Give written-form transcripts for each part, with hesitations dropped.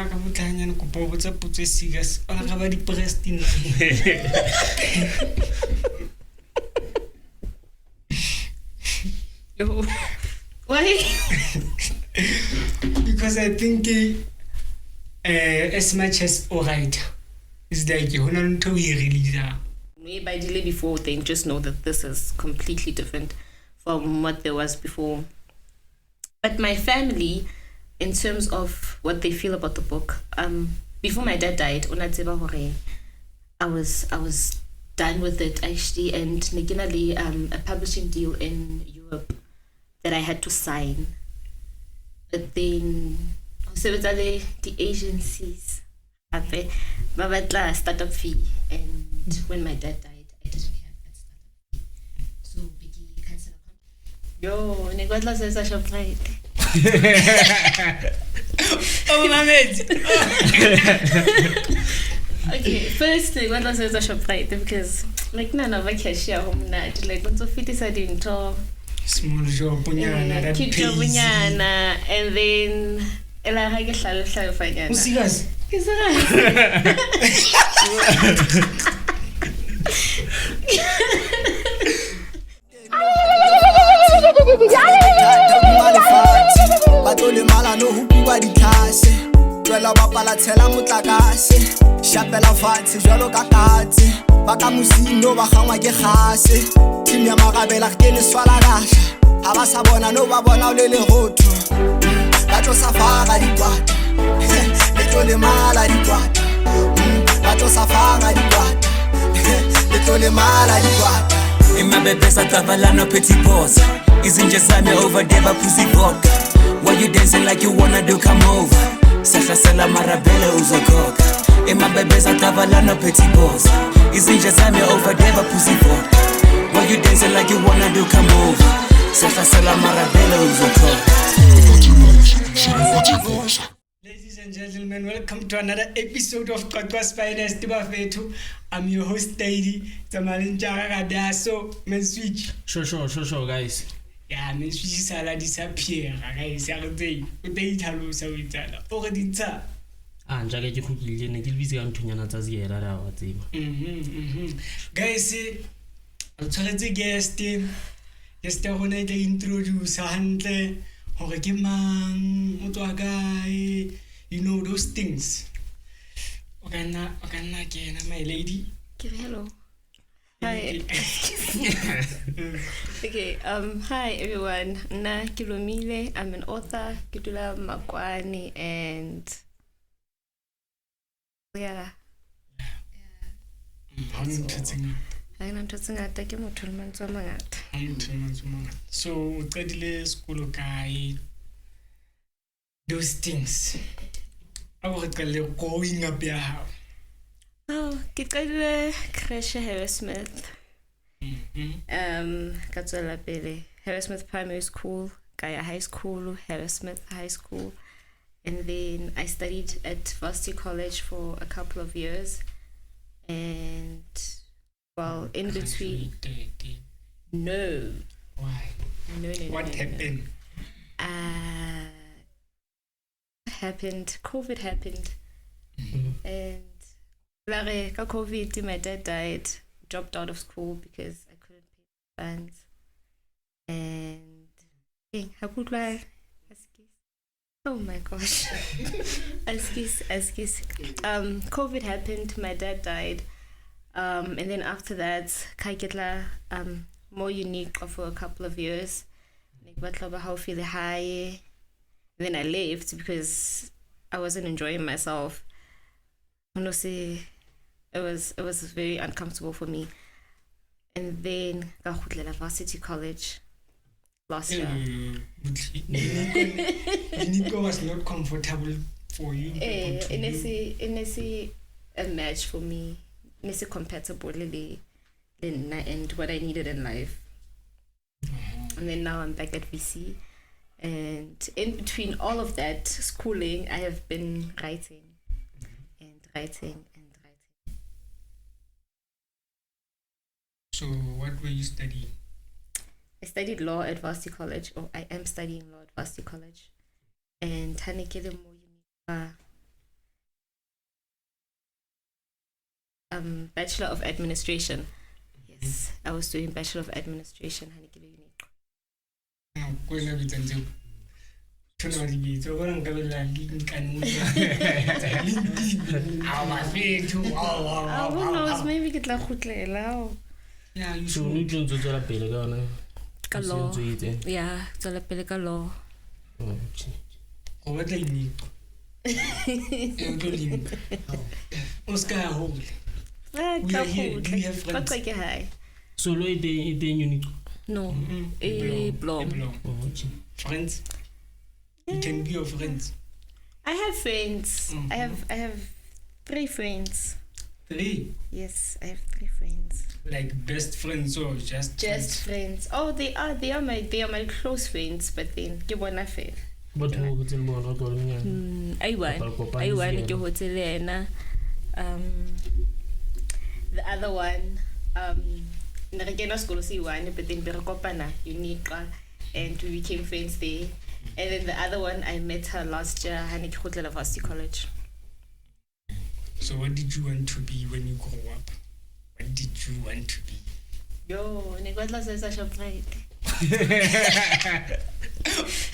la ka botlhanyana go po botsa potse serious ona ga ba di prestin Why? Because I think as much as alright it's like you don't know really that. Maybe by delay before, then just know that this is completely different from what there was before. But my family, in terms of what they feel about the book, before my dad died, I was done with it actually, and naginali a publishing deal in Europe that I had to sign. But then the agencies babatla startup fee, and when my dad died, I didn't have that startup fee. So biggie cancel account. Yo, negwatla says I shop right. Oh my man. Okay, first negwatla says I shop right because like none of I cashier home not like when so fit is I didn't talk. Small job bunyana that keep pays. Bunyana, and then ela ha ke hlalo fanyana. Serious? Is right. Batole mala no ho bua ditlhase tswela bapala tshela motlakase shapela fatshe jwalo ka katse ba ka mosino ba gangwa ke gase team ya magabela ke le swala rasha ha ba sa bona no ba bona o le legotho ba tlo safara dikwata le tlo le mala dikwata ba tlo safara dikwata le tlo le mala dikwata Imabebesa tavalano petit boss Isn't just me over there but pussy vodka Why you dancing like you wanna do come over Sahlasela marabele uzokoka Imabebesa tavalano petit boss Isn't just me over there but pussy vodka Why you dancing like you wanna do come over Sahlasela marabele uzokoka Ladies and gentlemen, welcome to another episode of Qwaqwa's Finest TshepoThato. I'm your host Staidy MaFashion. So, men switch. Sure, guys. Yeah, men switch sala disappear. Guys, yagde. Uday thalo sa witala. Oreditsa. Njaka ke khukile ne ke busy ka nthunyana tsa ziyela la wa tseba. Guys, o tshwaretse guest. Guest ya rona ke introduce hantle. Hore ke mang, o tswa kae, you know those things. Okay, my lady. Hello. Hi. Okay. Hi everyone. Na Leomile. I'm an author. Kitula Makwani, and yeah. So qedile sekolo kae, those things. I was growing up ya how. Oh, ke qedile crash Harrismith. Ka tswela pele Harrismith Primary School, Kaya High School, Harrismith High School, and then I studied at Varsity College for a couple of years, and well, in between. No. Why? No. What happened? What happened? COVID happened. And like COVID, my dad died, dropped out of school because I couldn't pay the funds. And I could like, oh my gosh. Excuse. COVID happened, my dad died. And then after that, Kaiketla more unique for a couple of years. How feel high. Then I left because I wasn't enjoying myself. Honestly, it was very uncomfortable for me. And then Varsity College last year. Nico was not comfortable for you. A match for me. It's compatible and what I needed in life. And then now I'm back at VC, and in between all of that schooling, I have been writing. So what were you studying? I studied law at Varsity College, or I am studying law at Varsity College, and Bachelor of Administration. Yes, I was doing Bachelor of Administration. Kwena bitsanze tshona di bitso go nka bela link kaneng Who knows, maybe get la khutlela. yeah you so should no tlo tswela pele ka ona Ka law. Yeah, tswela pele ka law. okay go batla ini e tlo link Oscar hole We are here. Do you have friends? Like hi. so lo ite unique No. Blom. okay friends you can be your friends I have friends. I have 3 friends. 3 Yes, I have 3 friends. like best friends or just Friends. Oh, they are my close friends, but then ke bona fela. but mo go tsela bona go nya I want ke hotel ena. The other one nre kena sekolo se one, but then be re kopana Uniqa and we became friends there. And then the other one I met her last year ha ne ke khotlela varsity college. so what did you want to be when you grow up? What did you want to be? Yo, ne kwa tla sa Shoprite.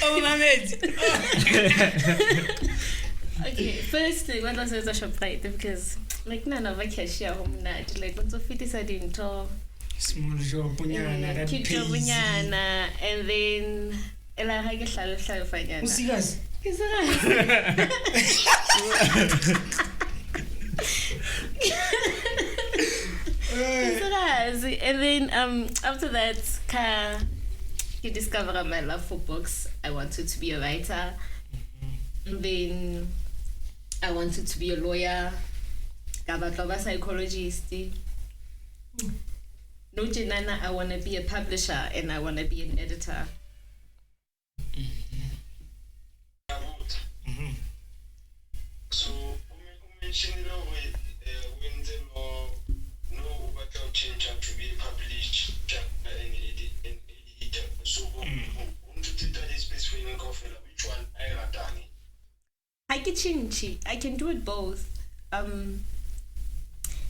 Oh Mohammed. Okay, first what was a Shoprite because like none of a cashier home night like when so fit is dintho Small job punyana that cute job pays. nyana, and then ela ha ke hlalo fanyana. Oh serious? Ke serious. And then after that you discover my love for books. I wanted to be a writer. And then I wanted to be a lawyer. Gabatloba psychologist. No Jenana, I want to be a publisher and I want to be an editor. So, you mentioned when the law no about change to be published and editor. So, to that is specific which one I have done. I can do it both.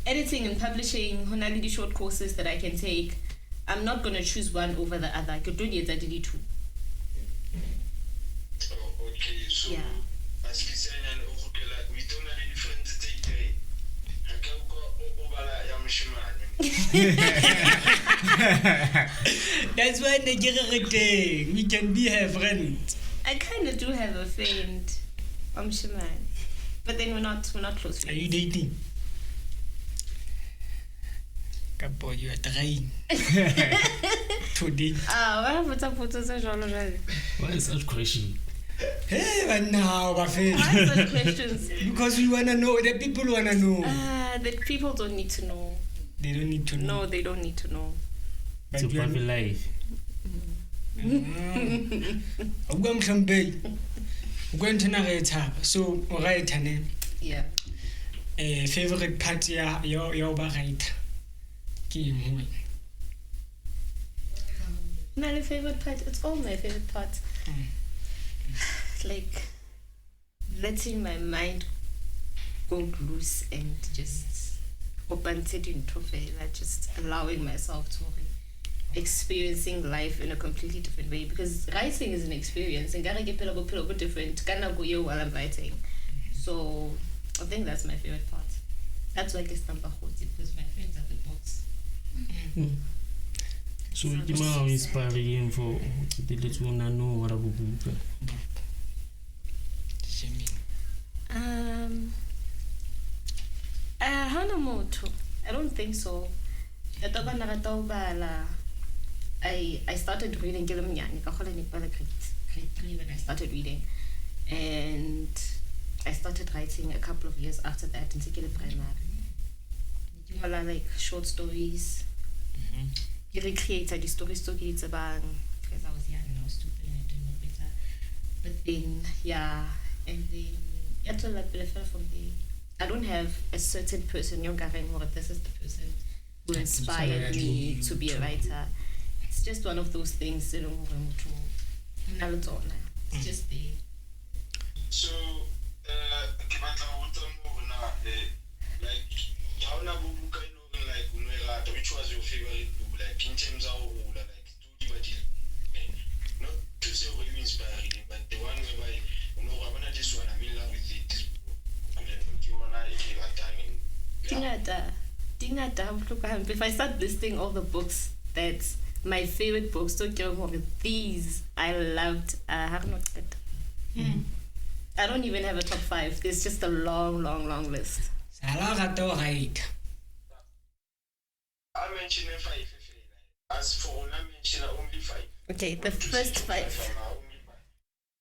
Editing and publishing, honality short courses that I can take. I'm not gonna choose one over the other. I could do it at the two. Okay, so Yeah. as we say, we don't have any friends today. I can't go That's why we can be her friend. I kind of do have a friend, Shaman, but then we're not close Are friends. you dating? Kapo, you are trying to date. What's up with such why is that question Hey, but now, questions? because we wanna know. The people wanna know. That people don't need to know. They don't need to know. No, they don't need to know. But to you are- private life Uga mhlambe. Uga ntena re tshaba. So, o ra ethane. Yeah. Favorite part ya ba writer. Ke eng? My favorite part. It's all my favorite parts. Like letting my mind go loose and just open to just allowing myself to experiencing life in a completely different way, because writing is an experience and gotta get different while I'm writing. So I think that's my favorite part. That's why I guess number because my friends are the books. so ke ma inspiring for the little nano wa buka Hana motho. I don't think so. I started reading grade 3 when I started reading, and I started writing a couple of years after that in Sekele primary. Like short stories. You recreated the stories because I was young and I was stupid and I didn't know better. But then and then from there. I don't have a certain person, this is the person who inspired me to be a writer. It's just one of those things, it's just there. So, like, how na buka If I start listing all the books that's my favorite books, these I loved. I don't even have a top 5. There's just a long list. I mentioned 5. As for I mentioned only 5. Okay, the first 5.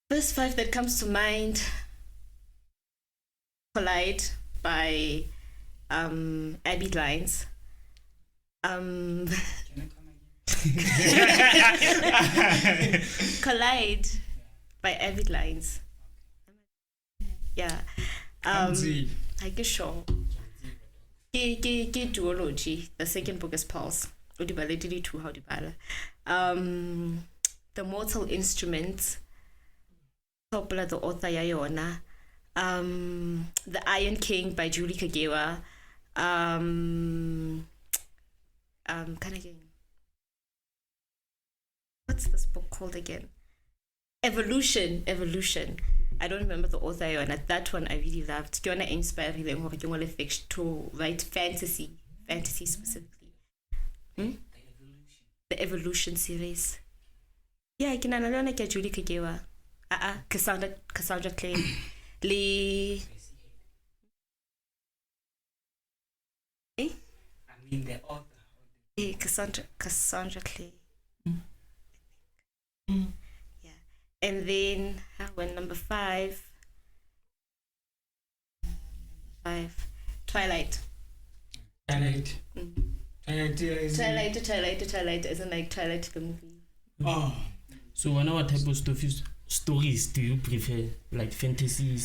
First 5 that comes to mind: Collide by Abby Lines. Collide by Abby Lines. Yeah. I guess sure. Duology. The second book is Pulse. The Mortal Instruments. Popular the author Yayona. The Iron King by Julie Kagewa. What's this book called again? Evolution. I don't remember the author Yona. That one I really loved. Kiona inspired them to write fantasy specifically. The Evolution series. Yeah, I can learn like Julie Kagewa. Cassandra Clay. The author. Cassandra Clay. Yeah. And then when number 5. Twilight. Twilight. Twilight isn't like Twilight the movie. Oh. So what type of stories do you prefer? Like fantasy?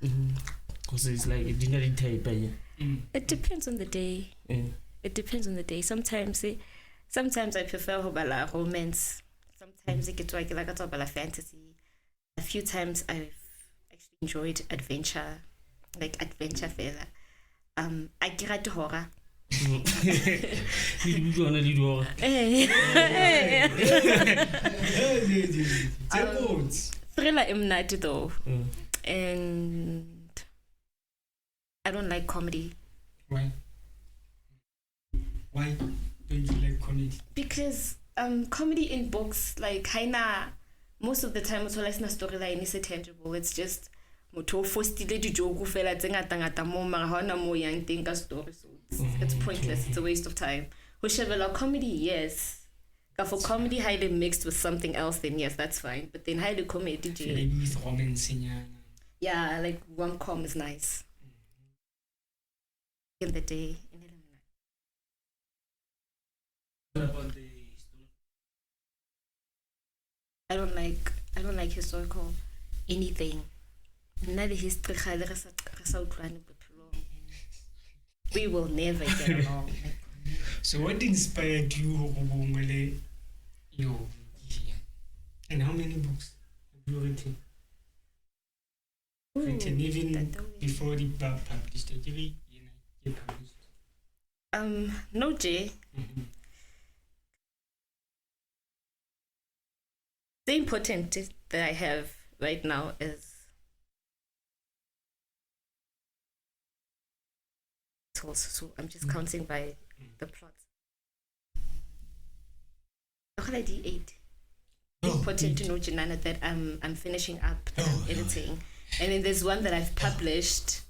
Because it's like a general type. It depends on the day. It depends on the day. Sometimes I prefer romance. Sometimes it gets like a fantasy. A few times I've actually enjoyed adventure fella. I get horror. Thriller imnati though. And I don't like comedy. Why don't you like comedy? Because comedy in books, like Chyna, most of the time it's less na storyline is tangible. It's just moto fostile di joke fela ngata mo mara hona mo yang think a story, so it's pointless. It's a waste of time. However, comedy, yes. For comedy highly mixed with something else, then yes, that's fine. But then highly comedy, with romance, yeah, like rom-com is nice. In the day. What about the I don't like historical anything. Not the history. We will never get along. So what inspired you, and how many books have you written? Even before the published, No, Jay. The important that I have right now is so I'm just counting by the plots. Already 8. Important to know, Janana, that I'm finishing up editing, and then there's one that I've published,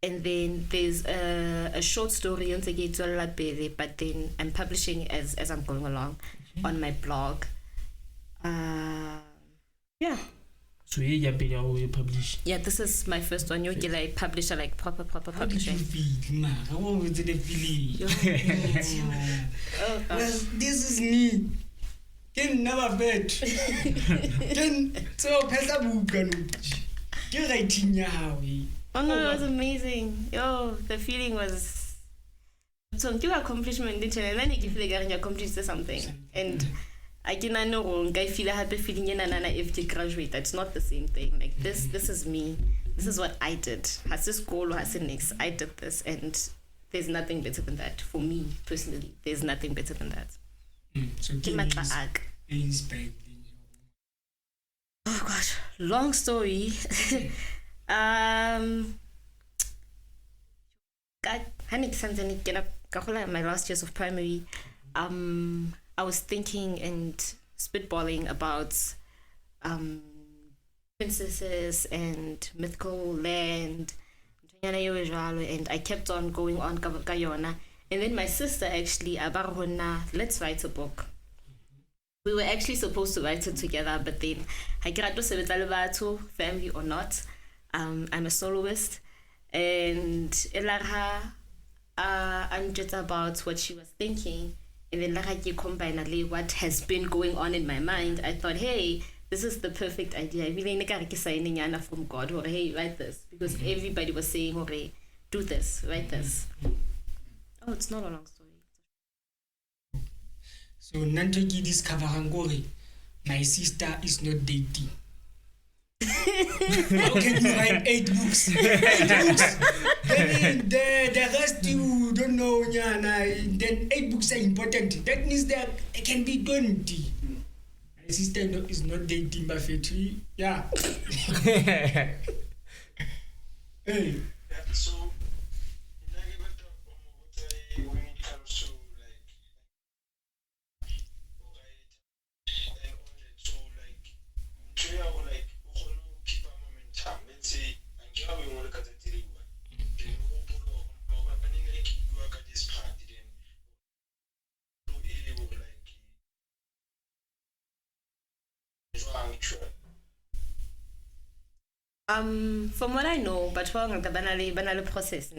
and then there's a short story on the but then I'm publishing as I'm going along on my blog. Yeah. So you publish? Yeah, this is my first one. You're like publisher, like proper publishing. How did you feel? What was the feeling? Well, this is me. Can never bet. Can so pesa buka no. You're writing now. Oh no, it was amazing. Yo, the feeling was so you accomplishment didn't and then you feel like you accomplished something. And I cannot know I feel a happy feeling if you graduate. That's not the same thing. Like this is me. This is what I did. Has this goal or has it next? I did this, and there's nothing better than that for me personally. There's nothing better than that. So inspired. Oh gosh, long story. my last years of primary, I was thinking and spitballing about princesses and mythical land, and I kept on going on kayona. And then my sister actually, let's write a book. We were actually supposed to write it together, but then family or not, I'm a soloist, and I'm just about what she was thinking, and then combine what has been going on in my mind. I thought, hey, this is the perfect idea. I really from God, or hey, write this, because everybody was saying, okay, do this, write this. Oh, it's not a long story. So Nantoki discover my sister is not dating. How can you write 8 books? 8 books. Then the rest you don't know. Then 8 books are important. That means that it can be 20. My sister is not dating Buffett. Yeah. Hey. So when it comes to keep a momentum. Let's say, and you have a more cut at the one. Then opening like you work at this party, then from what I know, but banale process,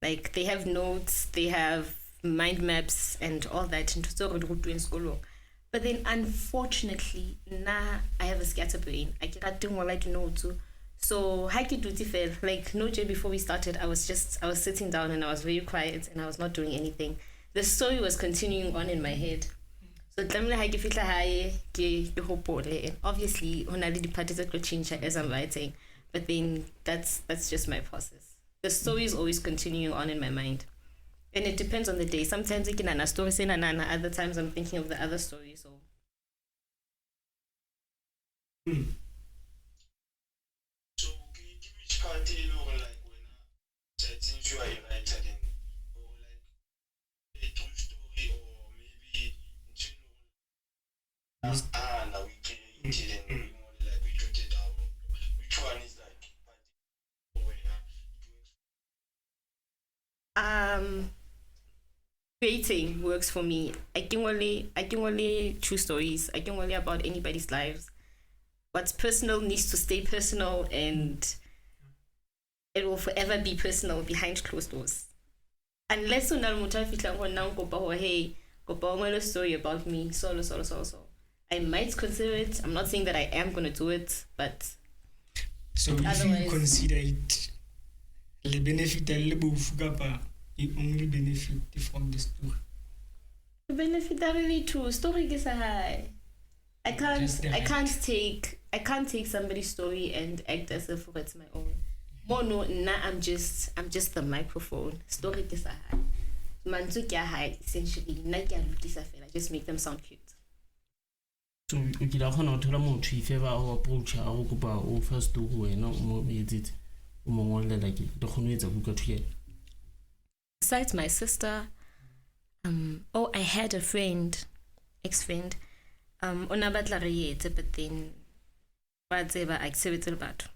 like they have notes, they have mind maps and all that in school. But then unfortunately, I have a scatterbrain. I cannot do what I know too. So hike duty fell. Like no day before we started, I was sitting down and I was very quiet and I was not doing anything. The story was continuing on in my head. So obviously the parties that could change as I'm writing. But then that's just my process. The story is always continuing on in my mind. And it depends on the day. Sometimes I can a story say nana, other times I'm thinking of the other story. So So which party you like when since you are a writer then or like a true story or maybe now we can then more like we jot it down. Which one is like party or creating works for me. I can only true stories. I can only about anybody's lives. What's personal needs to stay personal, and it will forever be personal behind closed doors. Unless hey, a story about me, so. I might consider it. I'm not saying that I am gonna do it, but so if you consider it the benefit you only benefit from the story. The benefit are really true. Story is a high. I can't take somebody's story and act as if it's my own. I'm just the microphone. Story is a high. Manzuki high essentially. I just make them sound cute. So you can also tell them what if ever our approach our first to who no more edit like the honey's a book here. Besides my sister, I had a friend, ex-friend, but then whatever I accepted about.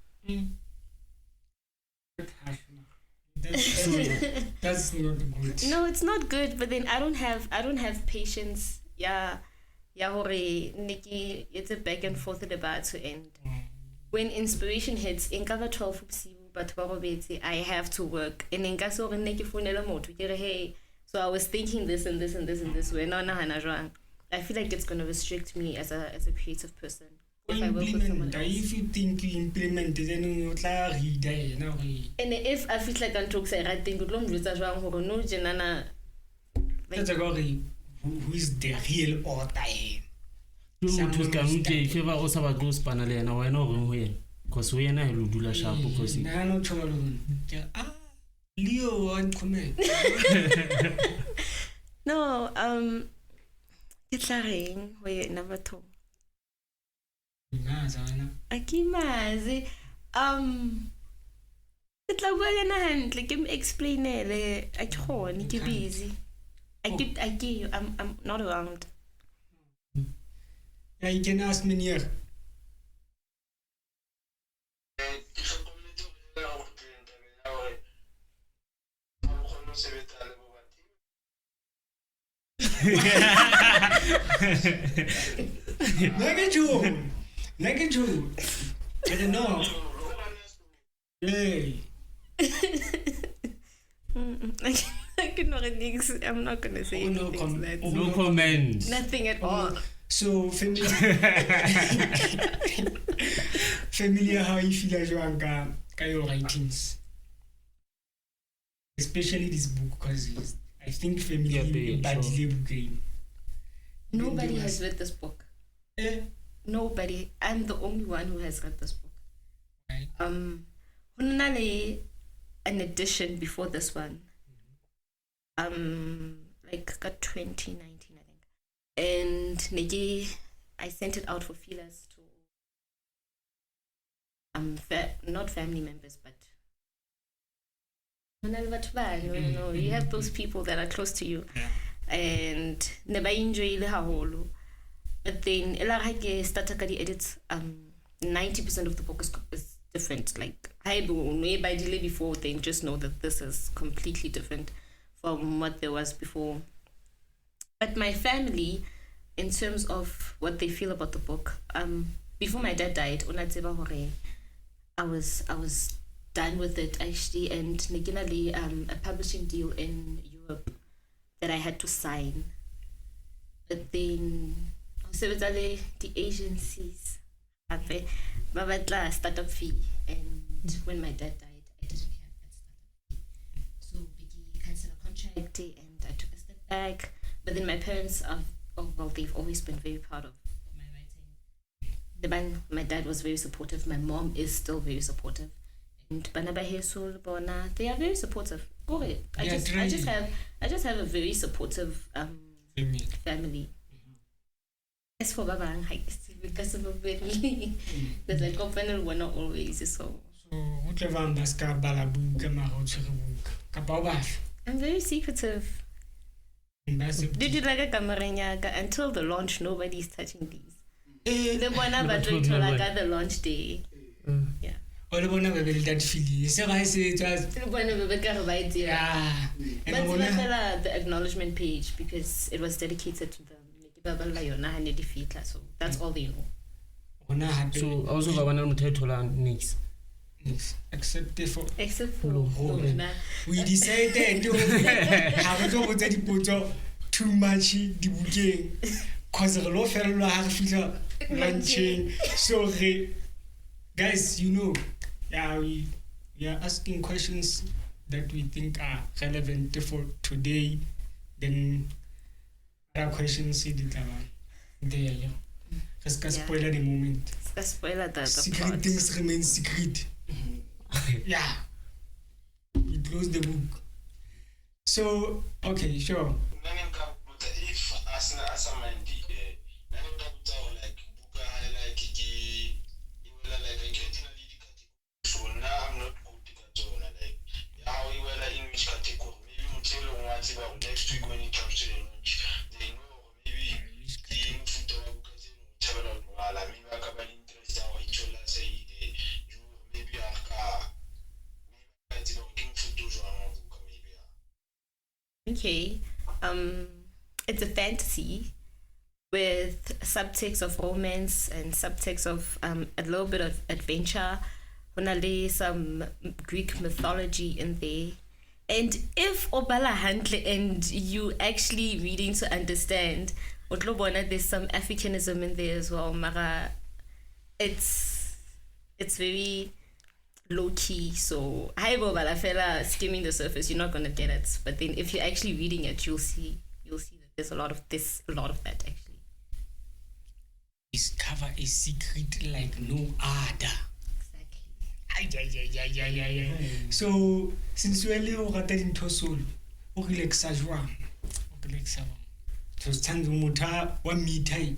That's not good. No, it's not good. But then I don't have patience. Yeah, Nikki, it's a back and forth at about to end. When inspiration hits, in cover 12 but I have to work. And in caso hey, so I was thinking this and this and this and this way. No, I feel like it's gonna restrict me as a creative person. If I work with someone else. If you think you implement it, then you read. And if I feel like I'm talking, I think no that's a who is the real author? If ever also have a ghost panel and I know when. Because we are not do la sharp because Leo and comment. No, it's a ring where never told. Akimazi, it's tla bua le na hantle ke mo explainele a ke gone ke busy I'm not around. Yeah, you can ask me here. Negative. I don't know. Hey. I cannot I'm not gonna say anything. No comment. Nothing at all. So familiar how you feel as your writings, especially this book, because I think family badly game. Nobody has read this book. Nobody. I'm the only one who has read this book. Right. An edition before this one. Like got 2019, I think. And Negi, I sent it out for feelers to not family members, but no, you have those people that are close to you. And never enjoy the haholo. But then I started the edits. 90% of the book is different. Like I by delay before, then just know that this is completely different from what there was before. But my family, in terms of what they feel about the book, before my dad died, I was done with it actually, and a publishing deal in Europe that I had to sign. But then the agencies a startup fee, and when my dad died, I didn't have that startup fee. So we cancelled a contract and I took a step back. But then my parents they've always been very proud of my writing. My dad was very supportive. My mom is still very supportive. And they are very supportive. I just have a very supportive family. As for Babang, because of a family, there's like a one always so. I'm very secretive. Did you like a camaranya until the launch? Nobody's touching these. The one about until the launch day. Yeah. All the one that feeling. So I say it was. Yeah. But the acknowledgement page, because it was dedicated to them. So that's all they know. So also next. Except for We decided to have a put too much the booking because the law fell launching. So guys, we are asking questions that we think are relevant for today. Then other questions there. Let's spoiler the moment. Spoiler the secret plot. Things remain secret. Yeah. We close the book. So, okay, sure. Next week when it comes to the launch, they know maybe Okay. It's a fantasy with subtext of romance and subtext of a little bit of adventure. Some Greek mythology in there. And if Obala Handle and you actually reading to understand, there's some Africanism in there as well. Mara, it's very low key. So Obala fella skimming the surface, you're not gonna get it. But then if you're actually reading it, you'll see that there's a lot of that actually. Discover a secret like no other. So since we are little into soul, relax as well. Relax. So stand muta 1 meter.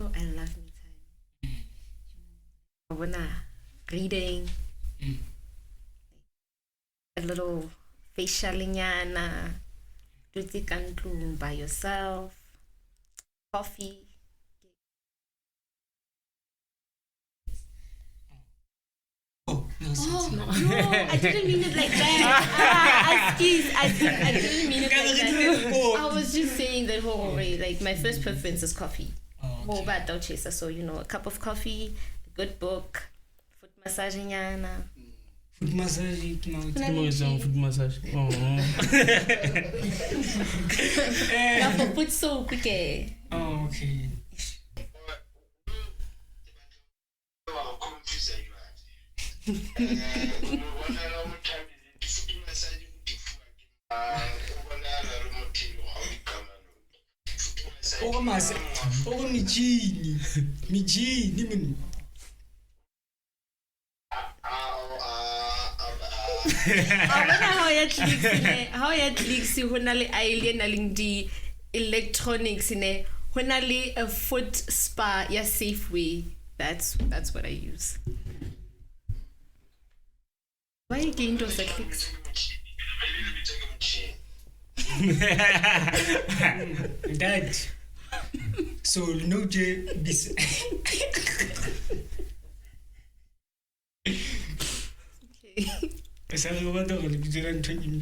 Oh, I love me time. Reading. little facialinyana, dutse ka ntlong by yourself, coffee. Oh, no, Oh no, I didn't mean it like that. I didn't mean it like that. I was just saying that whole way. Like my first preference is coffee. Oh, but don't chase. So a cup of coffee, a good book, foot massagingana. Foot massage, Foot massage. Oh. Now for foot soap, okay. Oh, okay. Oh, mijini, man. How ya clicks ho na le alien a leng di electronics ne ho na le a foot spa ya Safeway. That's what I use. Why are you getting those clicks? That. So no J. Sorry, what the hell? You didn't take him.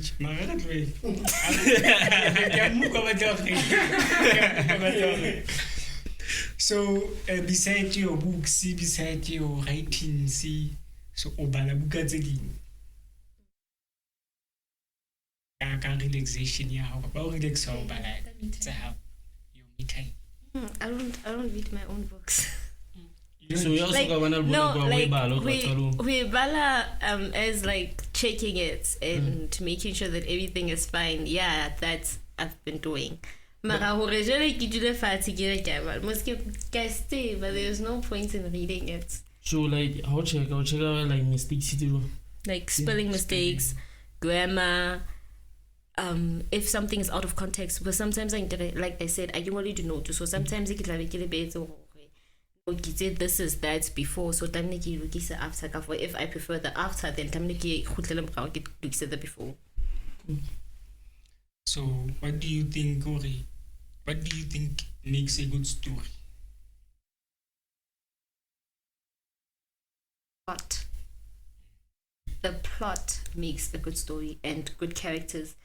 So, beside your books, beside your writing, so obala buka tse ding. Ka relaxation ya how about relax how bala tsa how you me time. I don't read my own books. So you also got one we bala as like checking it and making sure that everything is fine. Yeah, that's I've been doing. Mara hore jele ke dule fatshe ke re ka ba moske ka stay, but there's no point in reading it. So like how check like mistakes you do? Like spelling mistakes, grammar, if something is out of context, because sometimes like I said, I don't want to know. So sometimes it can be okay, this is that before, so tamniki lukisa after. If I prefer the after, then tamniki khutlela morao ke lukisa the before. So what do you think, Ori? What do you think makes a good story? Plot. The plot makes a good story and good characters.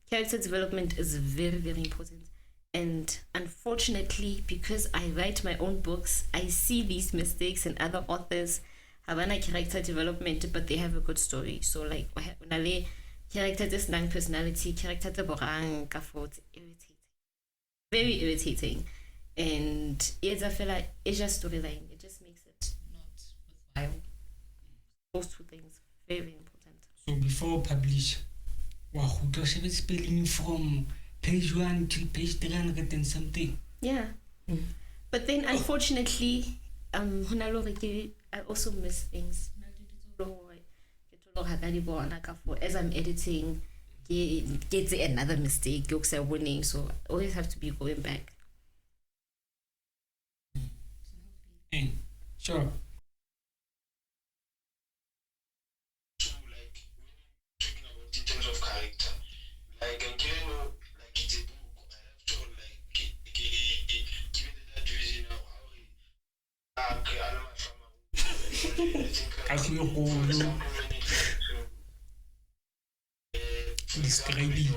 Character development is very, very important. And unfortunately, because I write my own books, I see these mistakes in other authors have a character development, but they have a good story. So like character just non personality, character the borang it's irritating. Very irritating. And it's a feel like it's just storyline. It just makes it not worthwhile. Those two things very important. So before publish, spelling from page 1 to page 300 and something. Yeah. But then unfortunately, I also miss things. As I'm editing, get another mistake, winning, so I always have to be going back. Sure. So like talking about in terms of character, like like it's a book, I have to like give it that reason now how describing.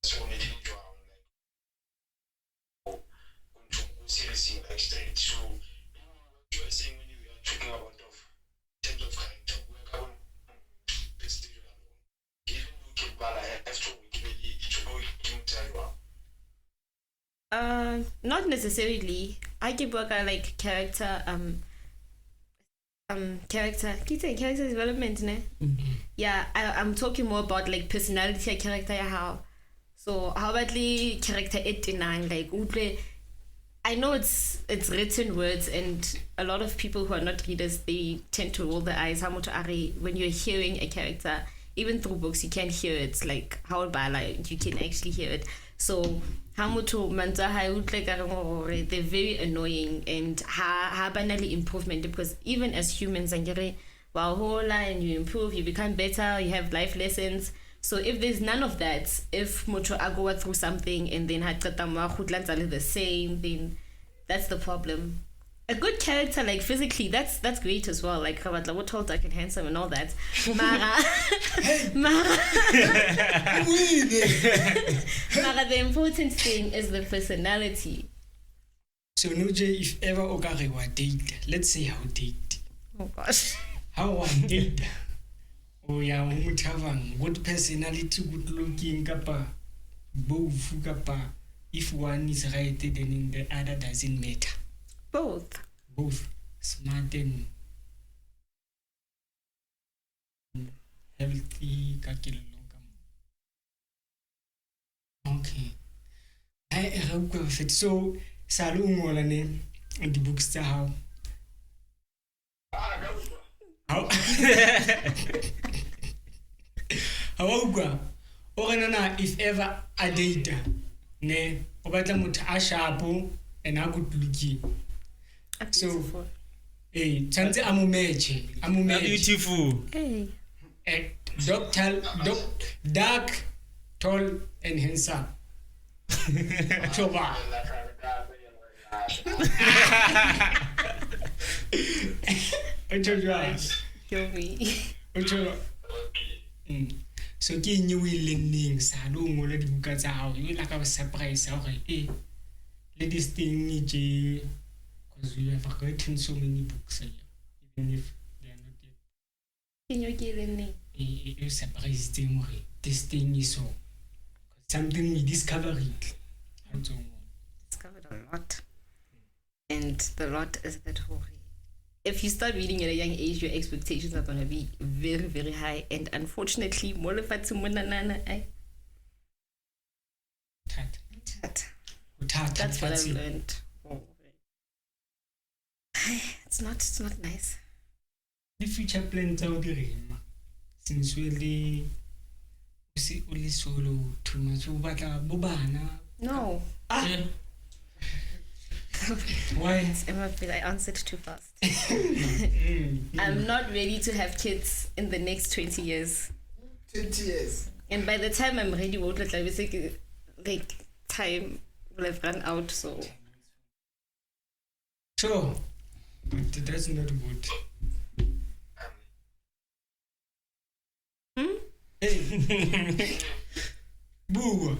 So what you are saying when you are talking about in terms of character, we are even looking bad, I have to not necessarily. I can work on like character character development, ne? Yeah, I'm talking more about like personality character how. So how about the character 89 like I know it's written words, and a lot of people who are not readers, they tend to roll their eyes. How much are when you're hearing a character, even through books, you can hear it. Like how about like you can actually hear it. So how much they're very annoying and ha banally improvement, because even as humans and and you improve, you become better, you have life lessons. So if there's none of that, if Mocho I go through something and then had the same, then that's the problem. A good character, like physically, that's great as well. Like we're told dark and handsome and all that. Mara, the important thing is the personality. So Nuje, if ever Okarewa date, let's say how date. Oh gosh. How one date? Oh yeah, good personality, good looking, kapa, both kapa. If one is right, then the other doesn't matter. Both smart and healthy. Okay. I so salu ngola ne the books how how if ever a data ne obatla motho a sharpo and a good looking. So chance I'm beautiful. Hey. Dark, tall and handsome. Choba. Kill me. So ke new learning salu ngola di buka tsa hao you like a surprise hore let this thing because we have written so many books even if they are not yet. Can you get in there? You surprise them this thing is so something we discovered it. Discovered a lot. And the lot is that whole. If you start reading at a young age, your expectations are going to be very, very high. And unfortunately, that's what I've learned. It's not nice. The future plans out there, since we only solo too much bobana. No. Why? I answered too fast. I'm not ready to have kids in the next 20 years. 20 years. And by the time I'm ready, like time will have run out. So. Sure. But that's not good. Hey. Boo.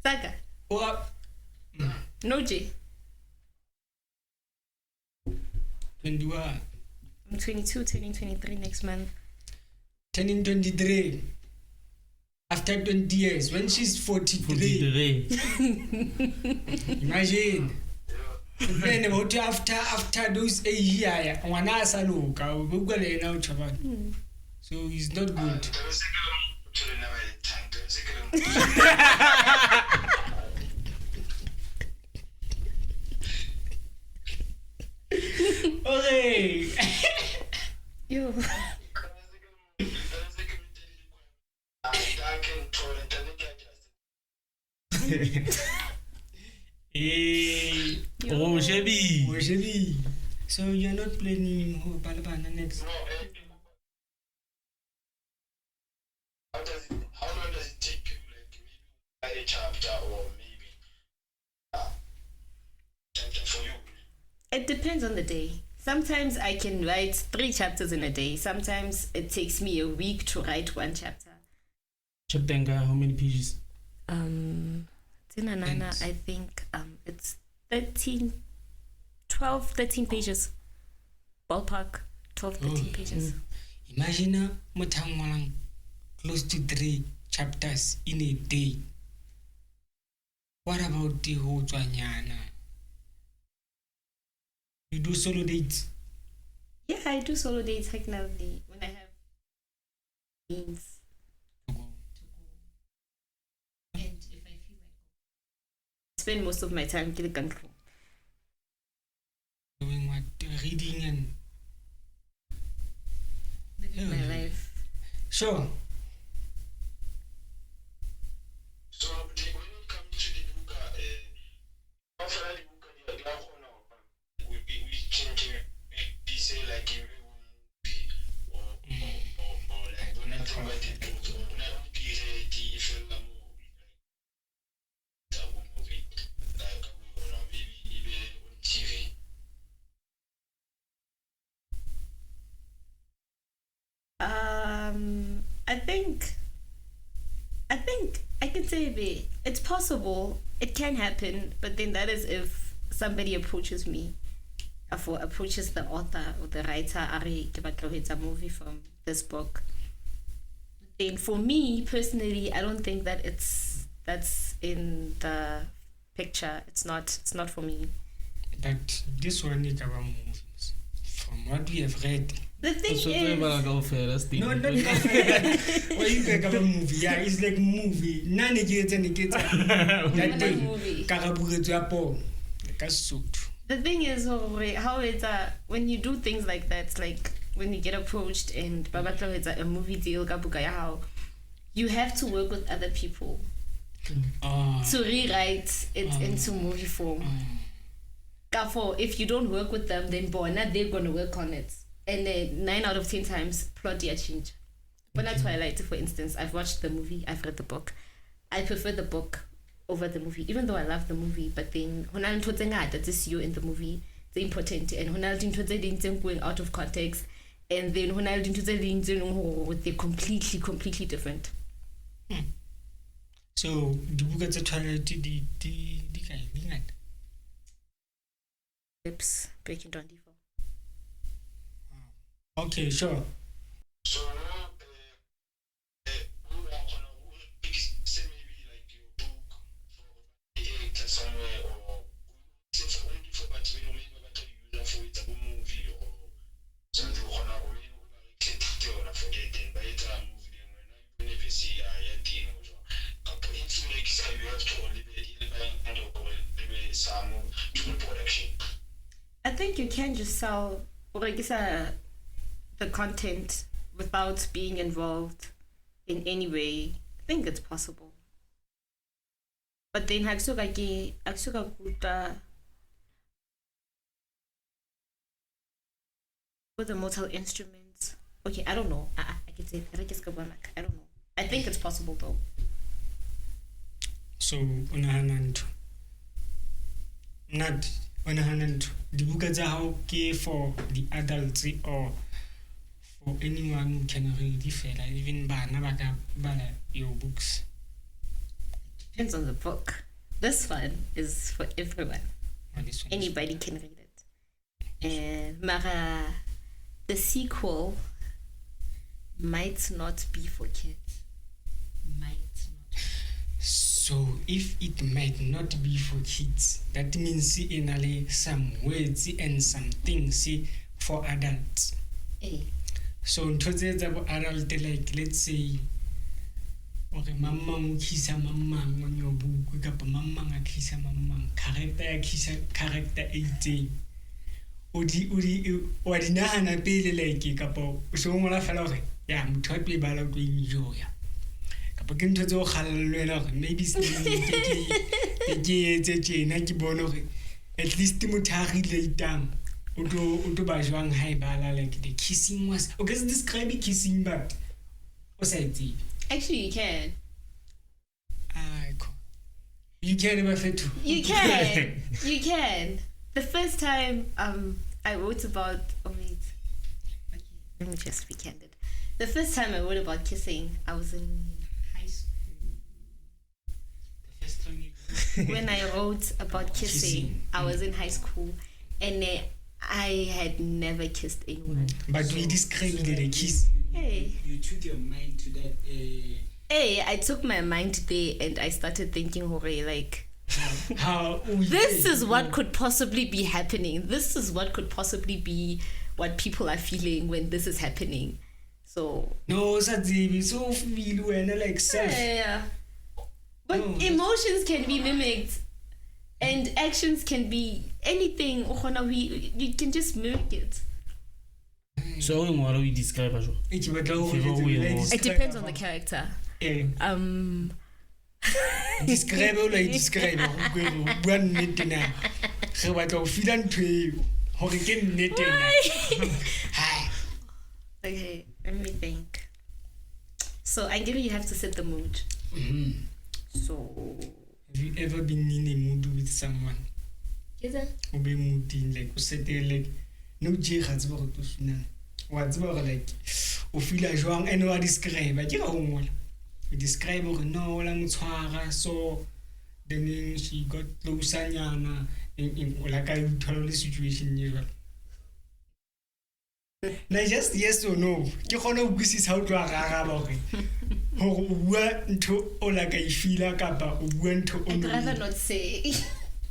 Saga. What? No J. 21. I'm 22, turning 23 next month. Turning 23. After 20 years, when she's 43. Imagine. Then about after those 8 years, so it's not good. Okay. Yo. Oh, Shebi. So you're not planning Balabana next? How long does it take you, like maybe a chapter or maybe chapter for you? It depends on the day. Sometimes I can write 3 chapters in a day. Sometimes it takes me a week to write 1 chapter. Chapter how many pages? Tinanana, I think it's 13 pages. Ballpark, 12, 13 pages. Imagine Mutangwalang close to 3 chapters in a day. What about the whole Twanyana? You do solo dates? Yeah, I do solo dates regularly when I have means. And if I feel like I spend most of my time in the country. Doing what? Reading and living my life. Sure. So when it comes to the book, we think I can say it's possible. It can happen, but then that is if somebody approaches me, or approaches the author or the writer, Ari, it's a movie from this book. Then for me personally, I don't think that that's in the picture. It's not for me. But this one is about movies. From what we have read. The thing is, no, not why you think about movie? Yeah, it's like movie. None gets any kids. That movie. The thing is, how it's when you do things like that, it's like when you get approached and it's a movie deal, you have to work with other people to rewrite it into movie form. If you don't work with them, then they're gonna work on it. And then 9 out of 10 times, plot change. When I Twilight, for instance, I've watched the movie, I've read the book. I prefer the book over the movie, even though I love the movie. But then, that is you in the movie, it's important. And going out of context, and then they're completely different. So the book at the Twilight, Lips breaking down default. Okay, sure. So now, say maybe like your book for actor somewhere, or for only for but maybe use for it a movie or something or maybe or forgetting by the movie when I never see a thing or you have to only be some production. I think you can just sell the content without being involved in any way. I think it's possible. But then with the mortal instruments. Okay, I don't know. I can say I don't know. I think it's possible though. So the book is okay for the adults or for anyone who can read it, even bana your books. Depends on the book. This one is for everyone. Anybody can read it. And the sequel might not be for kids. Might not. So if it might not be for kids, that means in some words and some things for adults. Hey. So in about adult, like let's say, okay, mama kiss mama on your book, we got mama kiss mama, character 18. Odi na hana pele like kapo so ngola fela gore ya motho a pe bala go enjoy kapo ke ntse go galelwela gore maybe ke tsena ke bona gore at least motho a relatang o to ba jwang hai bala like the kissing was okay, so describe kissing but o sa itse actually you can. You can never fit to. You can. You can. The first time I wrote about okay, let me just be candid. The first time I wrote about kissing, I was in high school. The first time when I wrote about kissing, I was in high school, and I had never kissed anyone. But we described the kiss. Hey. You took your mind to that. Hey, I took my mind there and I started thinking, like, how this is what could possibly be happening. This is what could possibly be what people are feeling when this is happening. So no, so feel when like self. Yeah. But emotions can be mimicked, and actions can be anything. You can just mimic it. So what do we describe as? It depends on the character. Describe like describe one net na ge batla go feel ntwe hore ke nnete na. Okay, let me think. So I give you have to set the mood. So have you ever been in a mood with someone? Yes, sir. O be mooding like o set like no je ga tseba go tsuna what's more like o feel jwang and wa describe ke ga ngola we describe gore no la motshwara so then she got closer nyana in like I told the situation you na just yes or no ke gona o busis how to aga ba gore go bua ntho o la ka I feel kapa o bua ntho o I'd rather not say.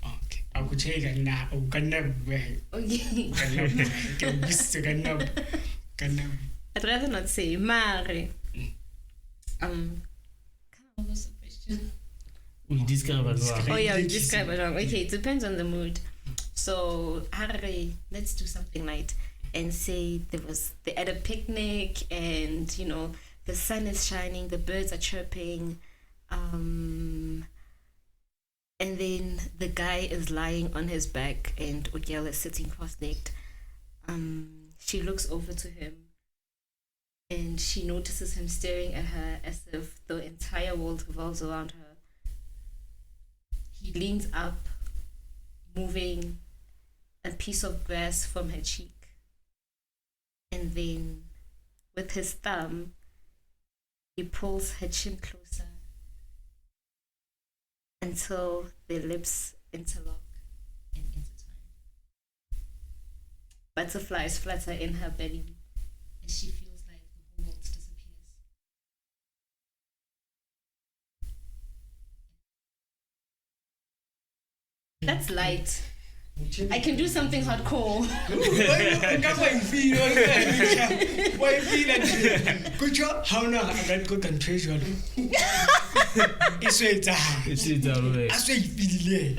okay I could check and now o kana bua Okay. can bis kana I'd rather not say. Mare. What was the question? We describe it well. Oh yeah, we describe it wrong. Okay, it depends on the mood. So, Harry, let's do something light and say they're at a picnic and you know the sun is shining, the birds are chirping, and then the guy is lying on his back and Ogyal is sitting cross-legged. She looks over to him and she notices him staring at her as if the entire world revolves around her. He leans up, moving a piece of grass from her cheek. And then, with his thumb, he pulls her chin closer until their lips interlock and intertwine. Butterflies flutter in her belly as she feels like the whole world disappears. That's light. I can do something hardcore. Why feel like good job? How now I got good control. It's sweet. It's it already. I say feel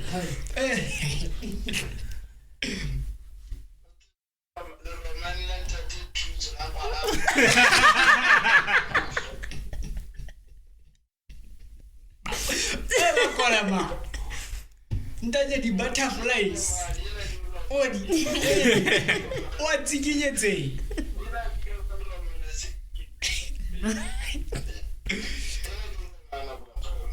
Ndaje di butterflies. Odi. What tikinyetse?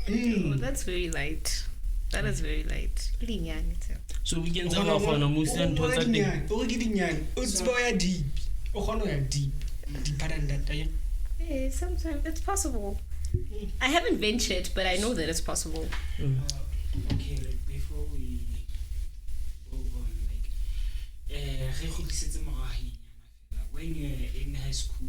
Oh, that's very light. That is very light. Linyane too. So we can tell how far Musi and Tota thing. O ke dinyane. O tsba ya deep. O gona ya deep. Deeper than that. Hey, sometimes it's possible. I haven't ventured, but I know that it's possible. Okay, like before we go on, like, when you were in high school,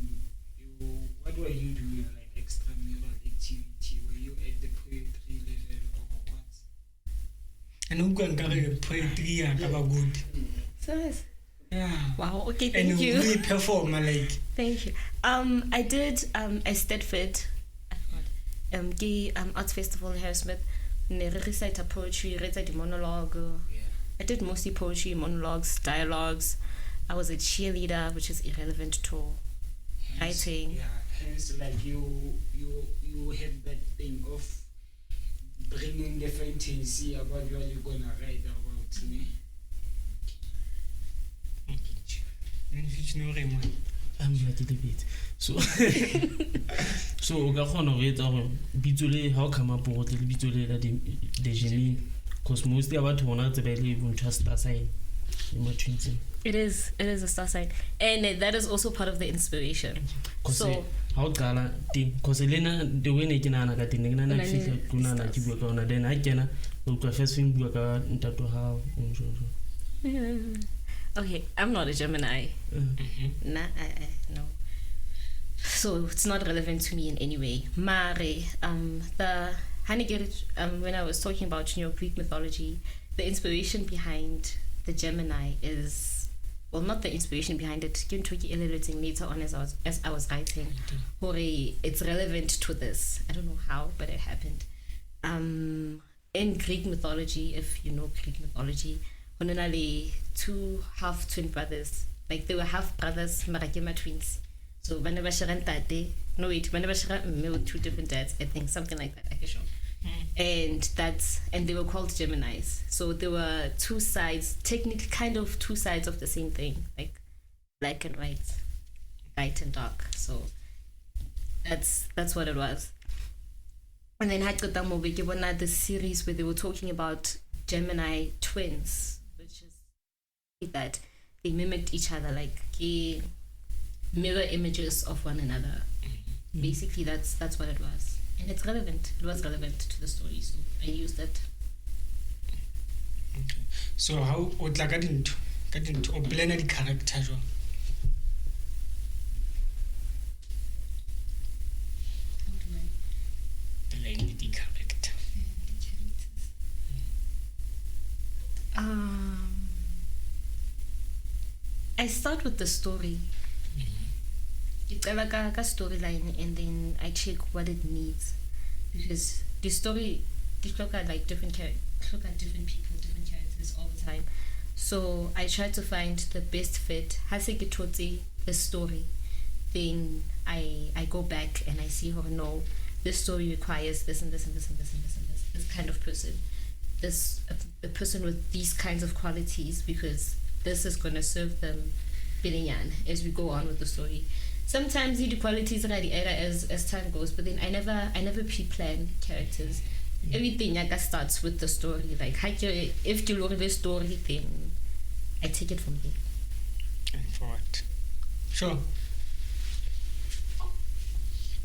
what were you doing, like extramural activity? Were you at the poetry level or what? And who can carry poetry and have a good? So nice. Yeah. Wow. Okay. And Thank you. we perform like. Thank you. I did a Stedford. Arts Festival in Harrismith. Ne re recite poetry, read the monologue. I did mostly poetry, monologues, dialogues. I was a cheerleader, which is irrelevant to writing. Yeah, hence like you had that thing of bringing the fantasy about what you're gonna write about me. I'm like a bit. So, so o ka kgona go etsa gore bitsole how come up go tle bitsole la de GEMINI because mostly about to bona tse ba ile bontšha star sign in my twins. It is a star sign, and that is also part of the inspiration. So how qala thing because lena the way ne ke nana ka teng ne ke nana fika kunana ke bua ka ona then I kena o ka first thing bua ka ntato how okay, I'm not a Gemini. Nah, no. So it's not relevant to me in any way. Mare, the when I was talking about Greek mythology, the inspiration behind the Gemini is, well, not the inspiration behind it. Later on as I was writing, it's relevant to this. I don't know how, but it happened. In Greek mythology, if you know Greek mythology, two half twin brothers, like they were half brothers, Marakema twins. So whenever with two different dads, I think something like that. And they were called Geminis. So there were two sides, technically kind of two sides of the same thing, like black and white, light and dark. So that's what it was. And then had got the series where they were talking about Gemini twins, which is that they mimicked each other, like mirror images of one another. Basically, that's what it was, and it's relevant. It was relevant to the story, so I used it. Okay. So how o tla ka dintho o blend di character jwang? Blend di character. I start with the story. It's like a storyline, and then I check what it needs, because the story, they look at like different people, different characters all the time. So I try to find the best fit. The story, then I go back and I see, oh no, this story requires this and this and this and this and this and this kind of person, a person with these kinds of qualities, because this is gonna serve them billion as we go on with the story. Sometimes the qualities are the era as time goes, but then I never pre-plan characters. Everything starts with the story. Like if you look at the story, then I take it from there. And forward. Sure.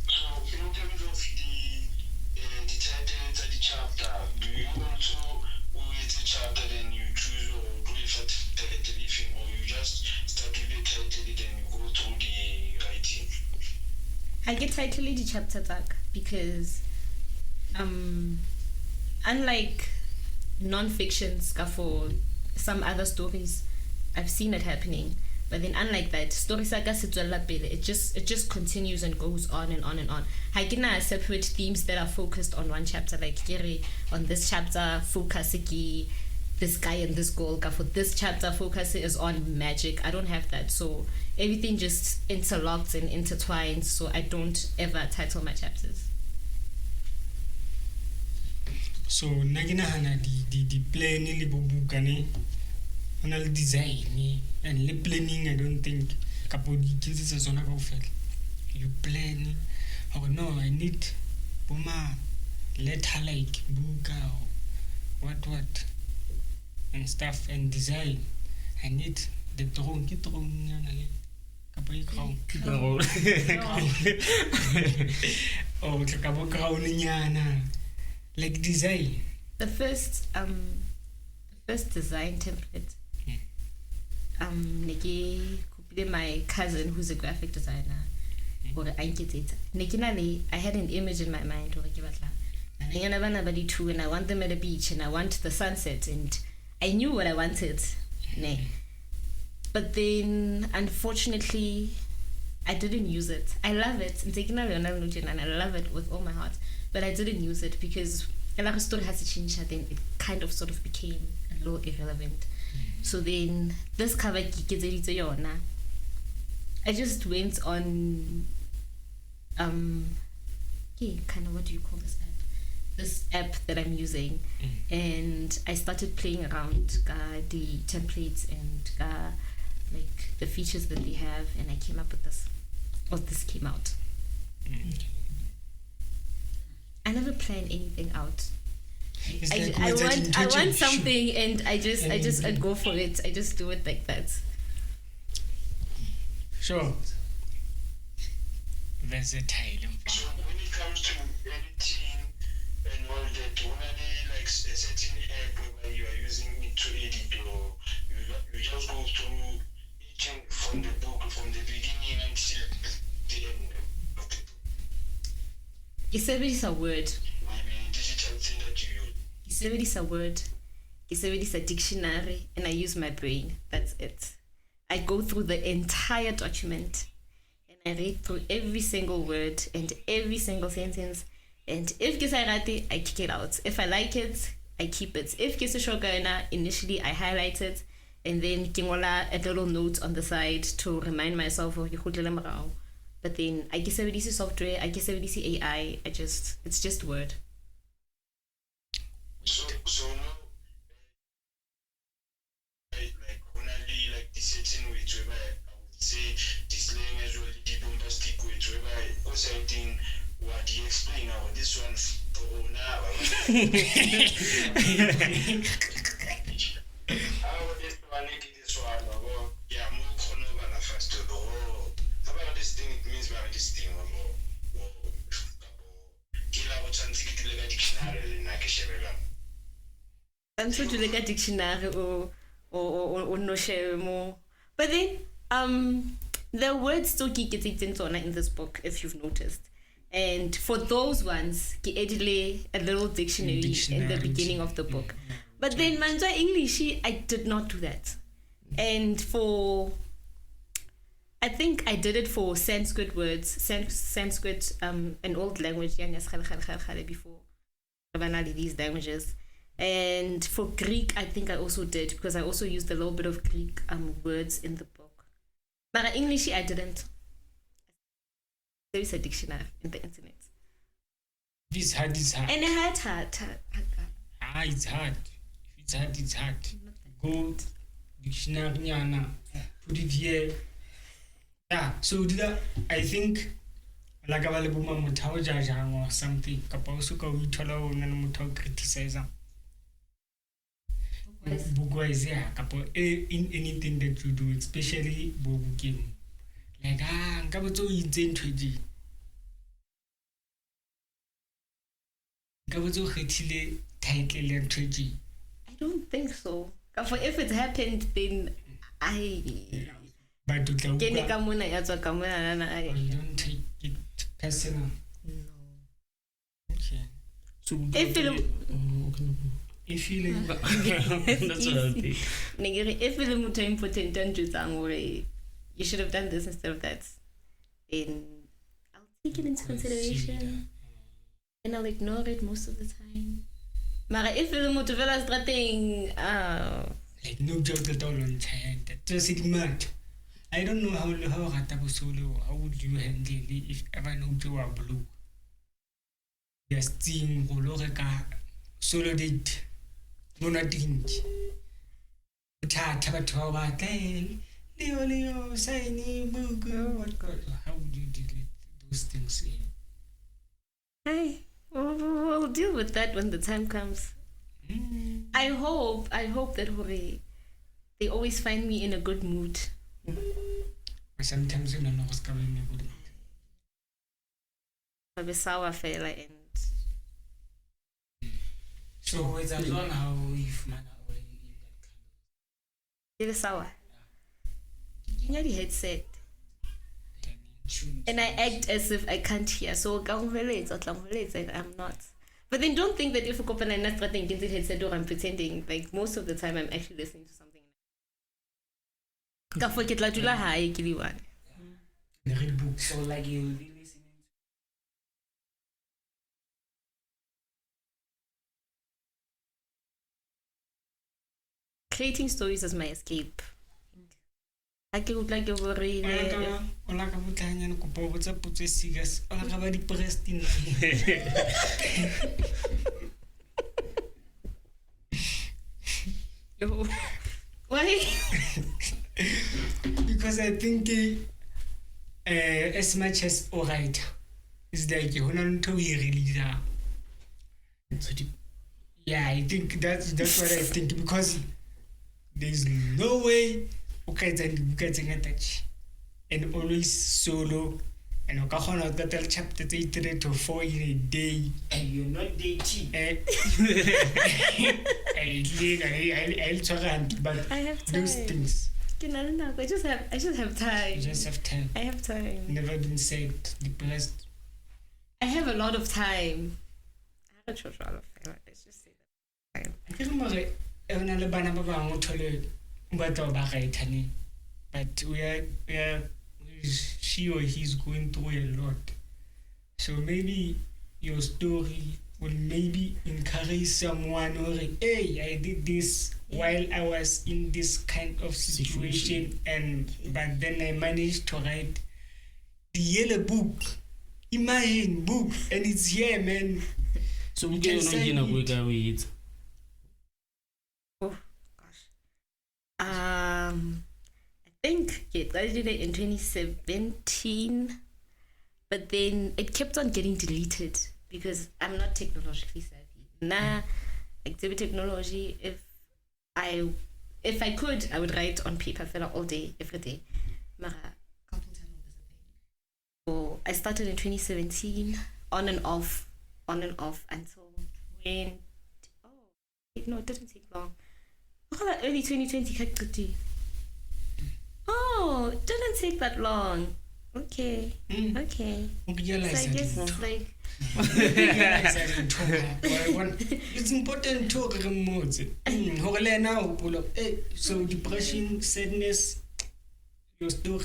So in terms of the titles of the chapter, do you also read the chapter then you choose or do you title, or you just start with the title then you go through the writing? I get title the chapter tag because unlike non-fictions for some other stories, I've seen it happening. But then unlike that, stories like it just continues and goes on and on and on. I can separate themes that are focused on one chapter, like on this chapter focus this guy and this girl. For this chapter focus is on magic. I don't have that. So everything just interlocks and intertwines, so I don't ever title my chapters. So naginahana di plan le bobukane ana le design and le planning. I don't think kapo di kitse tsona ka ofela. You plan, oh no, I need boma letter like buka or what and stuff, and design. I need the drone nyana le kapo I crown. Oh, kapo crown nyana. Like design. The first design template. My cousin who's a graphic designer, or I had an image in my mind, and I want them at the beach, and I want the sunset, and I knew what I wanted. But then, unfortunately, I didn't use it. I love it, and I love it with all my heart. But I didn't use it because a story has to change, and then it kind of sort of became a little irrelevant. So then this cover I just went on kind of, what do you call this app? This app that I'm using, and I started playing around the templates and like the features that they have, and I came up with this. Or this came out. I never plan anything out. I want something, and I go for it. I just do it like that. Sure. Versatile. So when it comes to editing and all that, only like a certain app where you are using it to edit, or you just go through each and from the book from the beginning until the end of the book. It's a word. Maybe digital thing that you use. It's a word. It's a dictionary, and I use my brain. That's it. I go through the entire document, and I read through every single word and every single sentence. And if I kick it out. If I like it, I keep it. If initially I highlight it, and then a little note on the side to remind myself of the. But then I guess everybody see software, I guess everybody see AI. It's just word. So no, like only like the setting which I would say this slang as well, the bombastic which also I think what you explain now this one for now. How this one about yeah more first of all. I'm sure to look at dictionary or no share more. But then the words still get in this book, if you've noticed. And for those ones, I added a little dictionary in the beginning of the book. But then Manja English, I did not do that. And I think I did it for Sanskrit words, Sanskrit, an old language, before these languages. And for Greek, I think I also did, because I also used a little bit of Greek words in the book. But English, I didn't. There is a dictionary in the internet. It's hard. And it's hard. It's hard. If it's hard, it's hard. Go dictionary, nyana, put it here. Yeah, so I think like a buma mutao jajang or something. Kapausuka we tolo and mutao criticize. Bugwa is there, in anything that you do, especially Bobu game. Like Kabato is in 20. Kabato Hitile title and 20. I don't think so. If it happened, then But to don't take it personal. No. Okay. So If you If you that's what I think. if it's more important than just you should have done this instead of that, then I'll take it into consideration and I'll ignore it most of the time. Mara if it's more developed thing, like no joke at all on hand. That's it mad. I don't know how Ratabu solo, how would you handle it if ever no Joe are blue? Yes, team Roloreka solo date. Monadinch. Tabatwa Leo, Siny, Book. How would you deal with those things? hey, we'll deal with that when the time comes. I hope that they always find me in a good mood. Sometimes you don't know what's coming in a good mood. I'll be sour fella and So it's as long how if man already in that you're sour. You know the headset. tune. And I act as if I can't hear. So I'm not. But then don't think that if you open and not thinking headset or I'm pretending. Like most of the time I'm actually listening to something. Ka forget la tula hae ke liwane. Read books. So like you'll be listening to Creating stories is my escape. I would like your worry. Ola ka botlhanya no kopa botsa potse serious. Ola ka ba di pressed in. Why? Because I think as much as alright, it's like you don't really that. Yeah, I think that's what I think, because there's no way getting attached and always solo and I can't tell chapter 3 to 4 in a day. and you're not dating. I'll try, but I have time. those things I just have time. you just have time. I have time. Never been said depressed. I have a lot of time. I have a lot of time. Let's just say that. I don't know if le bana ba bang o thole ba tlo ba gaithane, but she or he's going through a lot. So maybe your story will maybe encourage someone, or hey, I did this while I was in this kind of situation, but then I managed to write the yellow book, imagine book, and it's here, man. So we can can sign get a it. quick away. Oh gosh. I think I did it in 2017, but then it kept on getting deleted because I'm not technologically savvy. Nah, exhibit technology. If I could, I would write on paper all day, every day. Mara, so I started in 2017, on and off until No, it didn't take long. Early 2020. Oh, it didn't take that long. Okay. Okay. So I guess it's like it's important to talk about so depression, sadness, your story.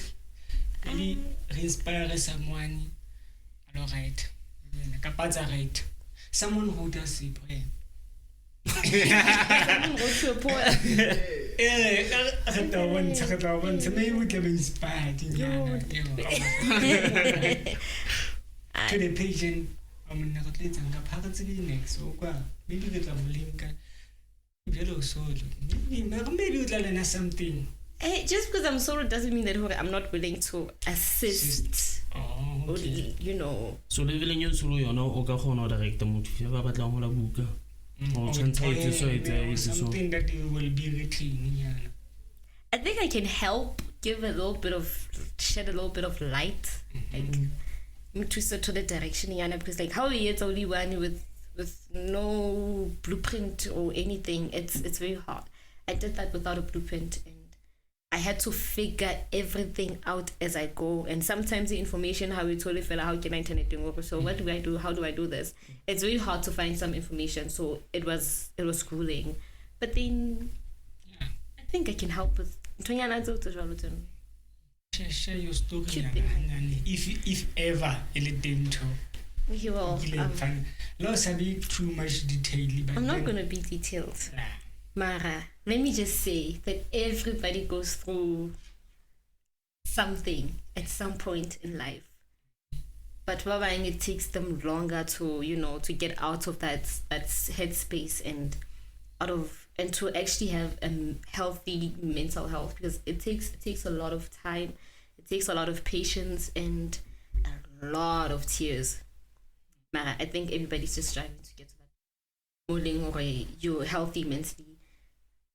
Maybe inspire someone. All right. Right. Someone who does it. someone wrote you a poem. Maybe we can be inspired. To the patient, I'm not letting a part next. So, maybe we can link. Maybe we can learn something. Hey, just because I'm solo doesn't mean that I'm not willing to assist. Oh, okay. You know. So le vele nyo solo yona o ka khona direct motho ba batla ho la buka. O tshwantse so something that you will be written. I think I can help shed a little bit of light, like to the direction, because like how it's only one with no blueprint or anything. It's very hard. I did that without a blueprint, and I had to figure everything out as I go. And sometimes the information, how we totally feel, how can I turn it over? So what do I do? How do I do this? It's very hard to find some information. So it was schooling, but then I think I can help with. Share your story. If ever a little to. You will. Lots a bit too much detail. I'm not going to be detailed. Mara, let me just say that everybody goes through something at some point in life. But it takes them longer to, to get out of that headspace and to actually have a healthy mental health, because it takes a lot of time, it takes a lot of patience and a lot of tears. Mara, I think everybody's just striving to get to that morning or you're healthy mentally.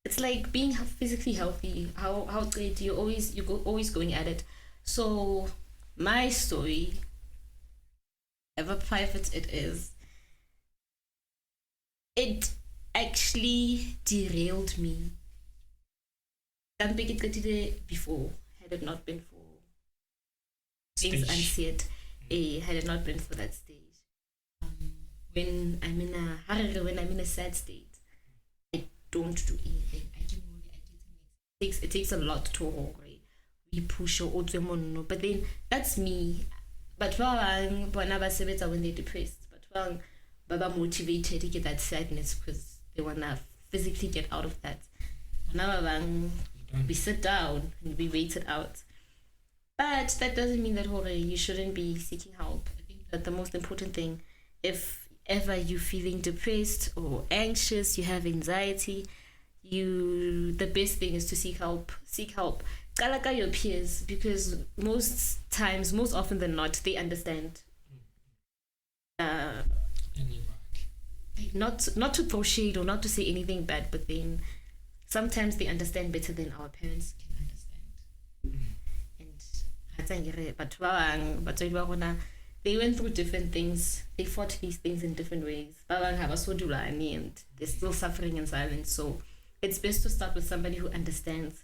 It's like being physically healthy. How great you're always going at it. So my story, ever private it is, it actually derailed me. I've been before, had it not been for things unsaid, had it not been for that stage. When I'm in a sad state, I don't do anything. It takes a lot to we push or but then that's me. But when they're depressed, but Baba motivated to get that sadness because they wanna physically get out of that. Now we sit down and we wait it out. But that doesn't mean that you shouldn't be seeking help. I think that the most important thing, if ever you're feeling depressed or anxious, you have anxiety, the best thing is to seek help. Kalaka your peers, because most often than not, they understand. Not to throw shade or not to say anything bad, but then sometimes they understand better than our parents can understand. And they went through different things. They fought these things in different ways. And they're still suffering in silence. So it's best to start with somebody who understands,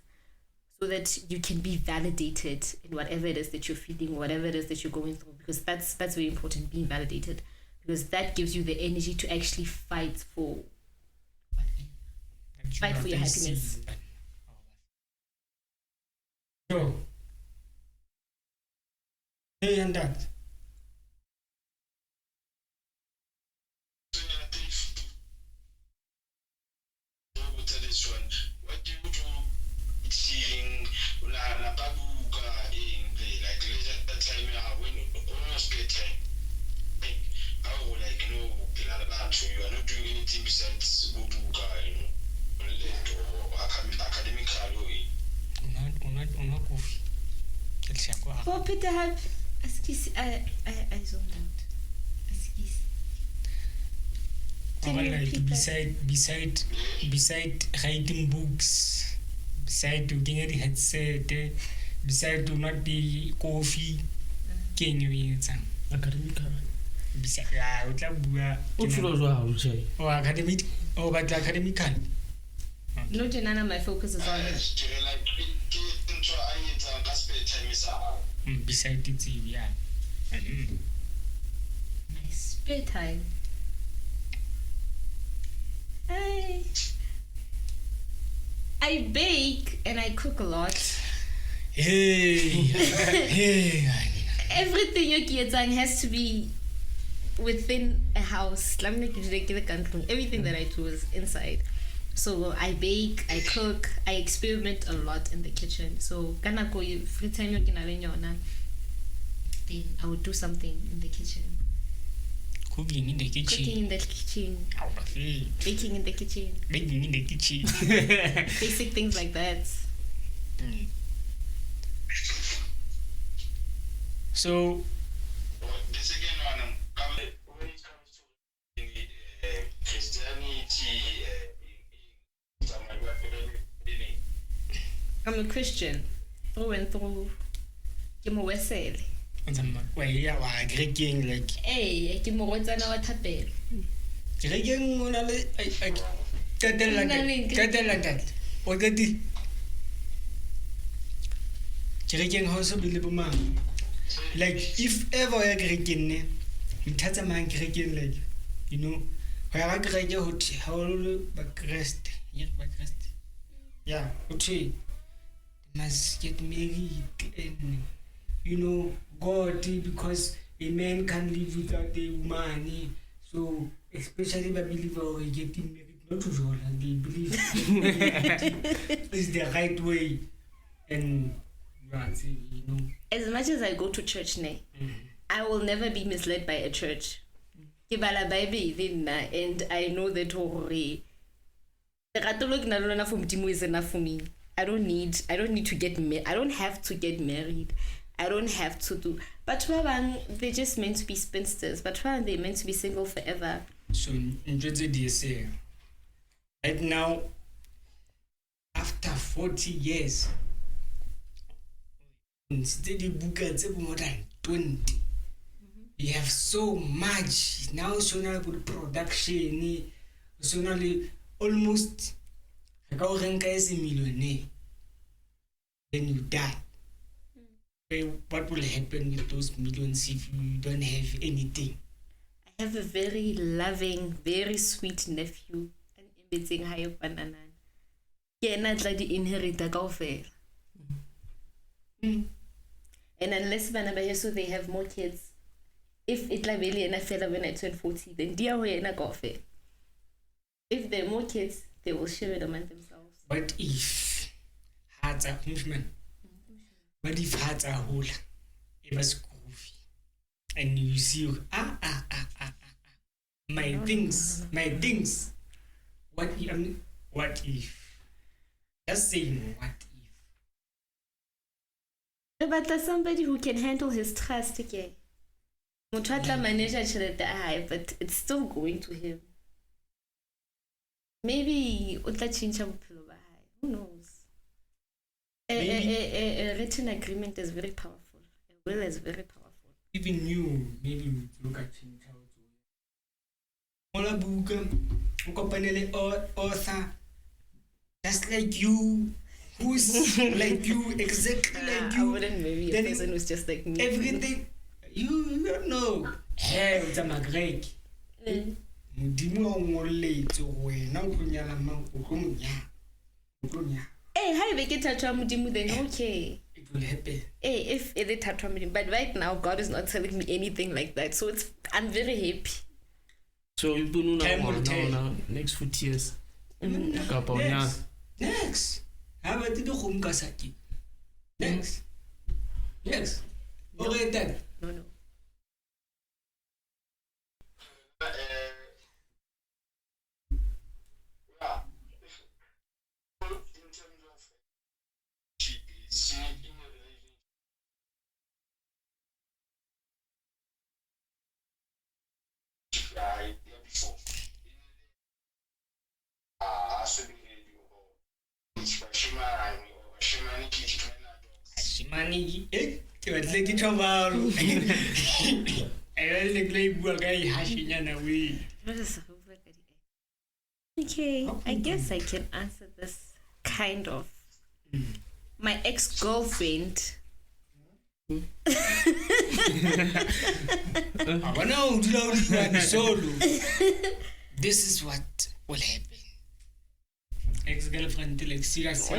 so that you can be validated in whatever it is that you're feeling, whatever it is that you're going through, because that's very important, being validated, because that gives you the energy to actually fight for your happiness. So, hey, and that. What do you do? Seeing la babuka in the like later time when almost get time. How you are not doing anything besides babuka, or academical. Not coffee. Oh, Peter, I zoned out. Beside writing books, beside doing a headset, beside do not be coffee, can you eat some academic? bisa ya o tla bua o tsholo jwalo tjhe o academic o batla academical No, Janana, my focus is on beside it yeah my spare time. I bake and I cook a lot. hey Everything you're getting has to be within a house. Everything that I do is inside. So I bake, I cook, I experiment a lot in the kitchen. So kana go free time then I would do something in the kitchen. cooking in the kitchen Cooking in the kitchen, baking in the kitchen, baking in the kitchen basic things like that. so The second one, when it comes to Christianity, I'm a Christian. Through and through. I'm a Wesel. yeah wa greeting like Hey, I'm a Wetsana Watapel. greeting o na le tatella that o ka di greeting ho so bile bomang like if ever ya greeting ne mthatsa mang greeting like you know ha ga greeting ho thi ha o ba Christ yeah okay must get married and you know God because a man can't live without a woman so especially the believer getting married not usual and they believe is the right way and you know As much as I go to church now, I will never be misled by a church. And I know that is enough for me. I don't need to get married. I don't have to get married. I don't have to do. But they're just meant to be spinsters. But they're meant to be single forever. so say right now after 40 years instead of books more than 20 we have so much now so now good production so now almost how is a millionaire then you die. What will happen with those millions if you don't have anything? I have a very loving, very sweet nephew. And embedding high banana. Yeah, not like the inheritor golfer. And unless so they have more kids. If it like really and I fell when I turn 40, then dear way and I golfer. If there are more kids, they will share it among themselves. But if hearts are movement, but if hearts are whole, it was groovy. And you see, my things. What if? Just saying, what if? But there's somebody who can handle his trust again. Muthatla manager but it's still going to him. Maybe utla chincha bophelo ba hae. Who knows? A written agreement is very powerful. A will is very powerful. Even you, maybe you look at change how to. Ola buka, ukopanele author, just like you, who's like you, exactly like you. I wouldn't marry a person who's just like me. Everything, you don't know. Hey, it's a magrek. Modimo o ngoletse wena o tlonya mang o tlonya. Hey, how you get tattoo mudimu then okay. It will happen. Hey, if it is tattoo mudimu, but right now God is not telling me anything like that, so I'm very happy. So you do now next 40 years. Next. How about the home kasaki? Next. Okay then. No. Shimani, ke batle ke tshwabalo. Okay, I guess I can answer this kind of. My ex-girlfriend. This is what will happen. Ex-girlfriend, like serious.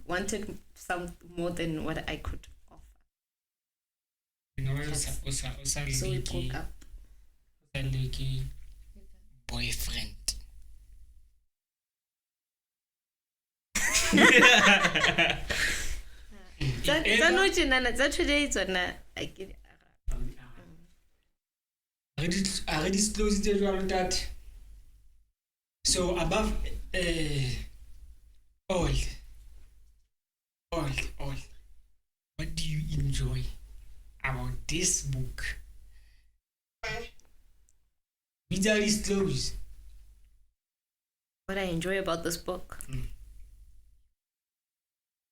Wanted some more than what I could offer. So we broke up. Boyfriend. I already disclosed it around that. So above all, what do you enjoy about this book? These are disclosed. What I enjoy about this book,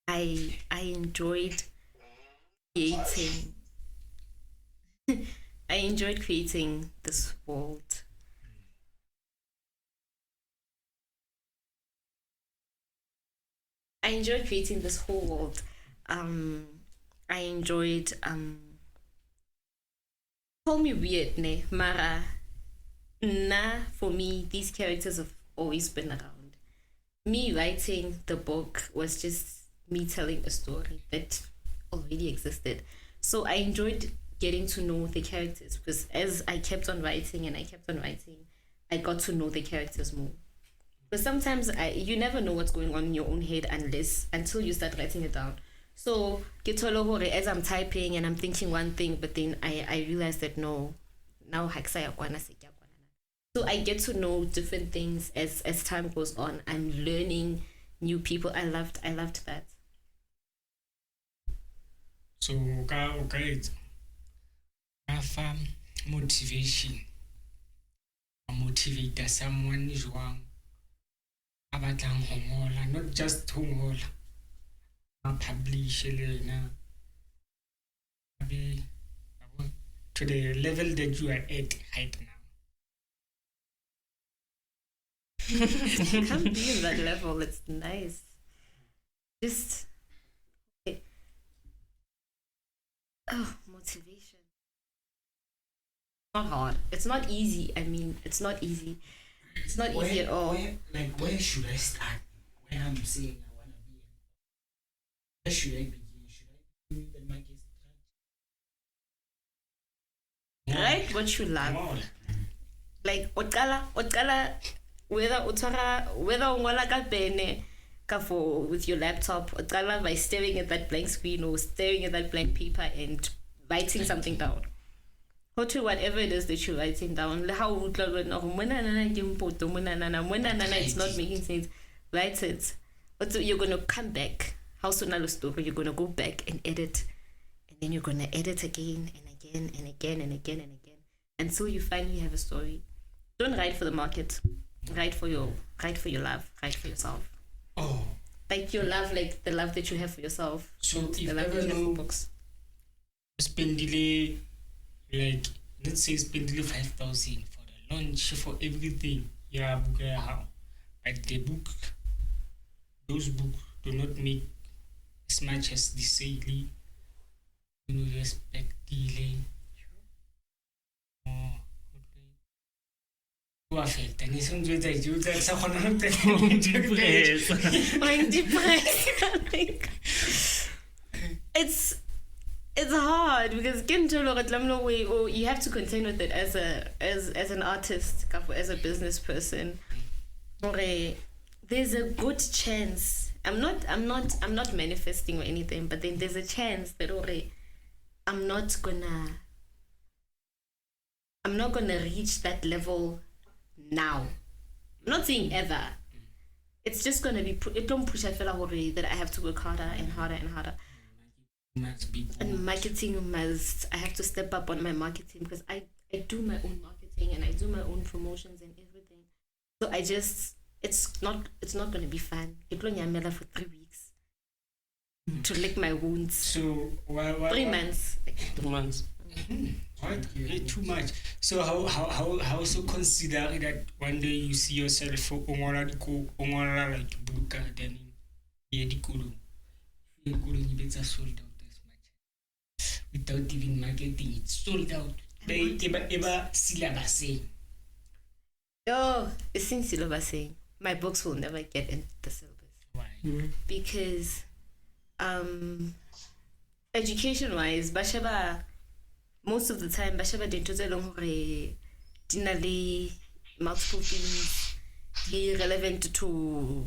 I enjoyed creating. I enjoyed creating this world. I enjoyed creating this whole world. I enjoyed call me weird, ne? Mara. For me, these characters have always been around. Me writing the book was just me telling a story that already existed. So I enjoyed getting to know the characters because as I kept on writing, I got to know the characters more. But sometimes you never know what's going on in your own head until you start writing it down. So as I'm typing and I'm thinking one thing, but then I realized that no, now so I get to know different things as time goes on. I'm learning new people. I loved that. So okay, motivation. Motivate someone is wrong. Abatlang ho ngola, not just ho ngola. Publish to the level that you are at right now. Can't be in that level. It's nice. Just okay. Motivation. Not hard. It's not easy. I mean, it's not easy. It's not easy at all. Where should I start? When I'm saying I want to be, where should I begin? Should I begin with the market strategy? Write what you love. Like otala whether ungola ka pene ka for with your laptop otala by staring at that blank screen or staring at that blank paper and writing something down. Or to whatever it is that you're writing down. How it's not making sense. Write it. But you're gonna come back. How soon story you're gonna go back and edit. And then you're gonna edit again and again and again and again and again. Until you finally have a story. Don't write for the market. Write for your love. Write for yourself. Oh. Like your love, like the love that you have for yourself. So if the love ever that you have for books. Spendily, like let's say spendily 5,000 for the launch, for everything. Yeah, how? But the book, those books do not make as much as the sale. You respect delay. It's hard because you have to contend with it as an artist, as a business person. There's a good chance. I'm not manifesting or anything, but then there's a chance that I'm not gonna reach that level now. I'm not saying ever. It's just gonna be it don't push. I feel like that I have to work harder and harder and harder. And marketing I have to step up on my marketing because I do my own marketing and I do my own promotions and everything. So it's not gonna be fun. It will be for 3 weeks to lick my wounds. So 3 months. 3 months. Right, too much. So how also consider that one day you see yourself for like book then yeah the kudu you better sold out this much without even marketing it sold out. They ever syllabus. Oh, it's since syllabus saying my books will never get into the syllabus. Why? Because education wise, bashaba most of the time bashaba dintho tse leng hore dinale multiple things be relevant to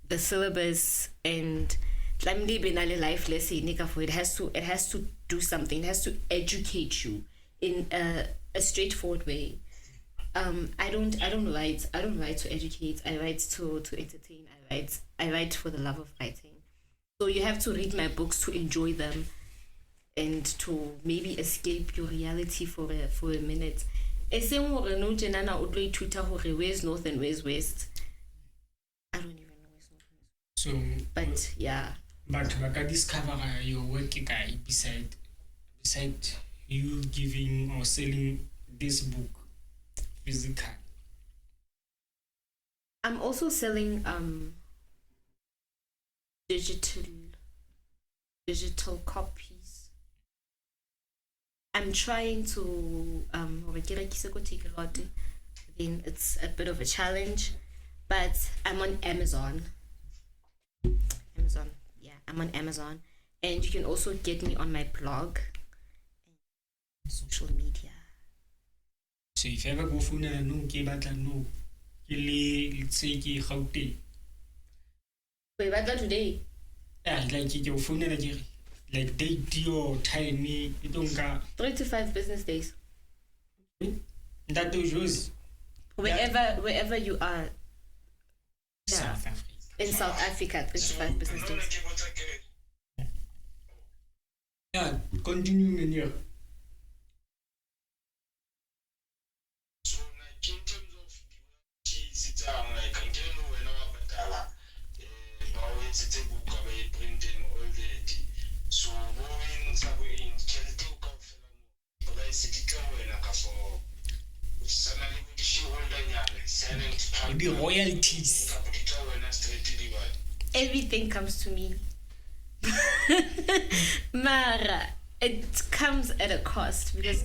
the syllabus and tlamehile be na le life lesson ka for it has to do something, it has to educate you in a straightforward way. I don't write to educate, I write to entertain, I write for the love of writing. So you have to read my books to enjoy them and to maybe escape your reality for a minute. Eseng hore no tjenana o tlo ithuta hore where's north and where's west. I don't even know where's north and west. So But yeah. but baka discover your work guy beside you giving or selling this book physical. I'm also selling digital copies. I'm trying to take a lot, then it's a bit of a challenge, but I'm on Amazon. Yeah, I'm on Amazon, and you can also get me on my blog and social media. So if ever go phone no ke batla no ke let's say ke Gauteng. Wait, but not today. Yeah, like your phone like date your time you don't got 3 to 5 business days. that those Wherever you are. Yeah. South Africa. In South Africa, 3 to 5 business days. Yeah, continuing in here. So like in terms of the keys, it's like I don't know when I'm it's a book about printing already. So going in Chelsea but I see it when I for suddenly we show all the royalties. Everything comes to me. Mara, it comes at a cost because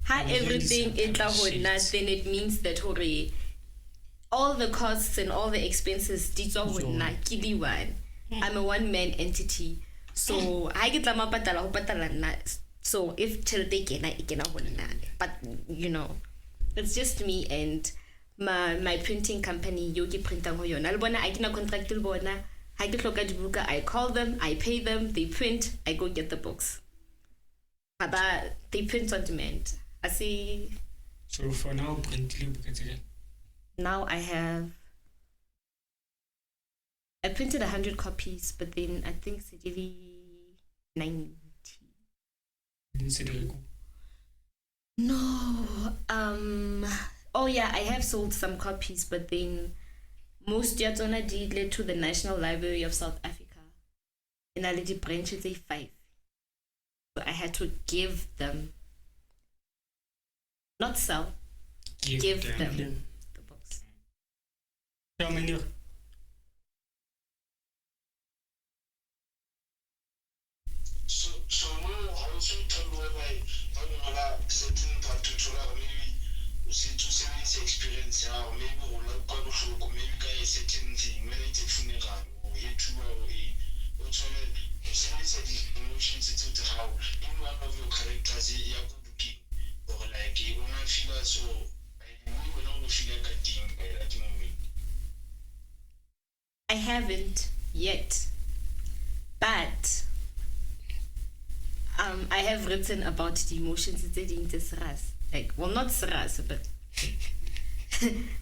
how everything is then it means that all the costs and all the expenses I'm a one-man entity. So I get so if but you know, it's just me and my printing company Yogi Printer ho yona. I can contract I call them, I pay them, they print, I go get the books. But they print on demand. I see. So for now, now I printed 100 copies, but then I think it's really 90. No. Oh yeah, I have sold some copies, but then most Yatsona did led to the National Library of South Africa. And I did branches 5. So I had to give them, not sell, give them the books. How many? So no, also tell me why certain part to maybe to service experience or maybe maybe a certain thing when it's a funeral or also service emotions to how in one of your characters or like you want feel so I will not feel like a thing at the moment. I haven't yet, but I have written about the emotions in Saras. Like, well, not Saras, but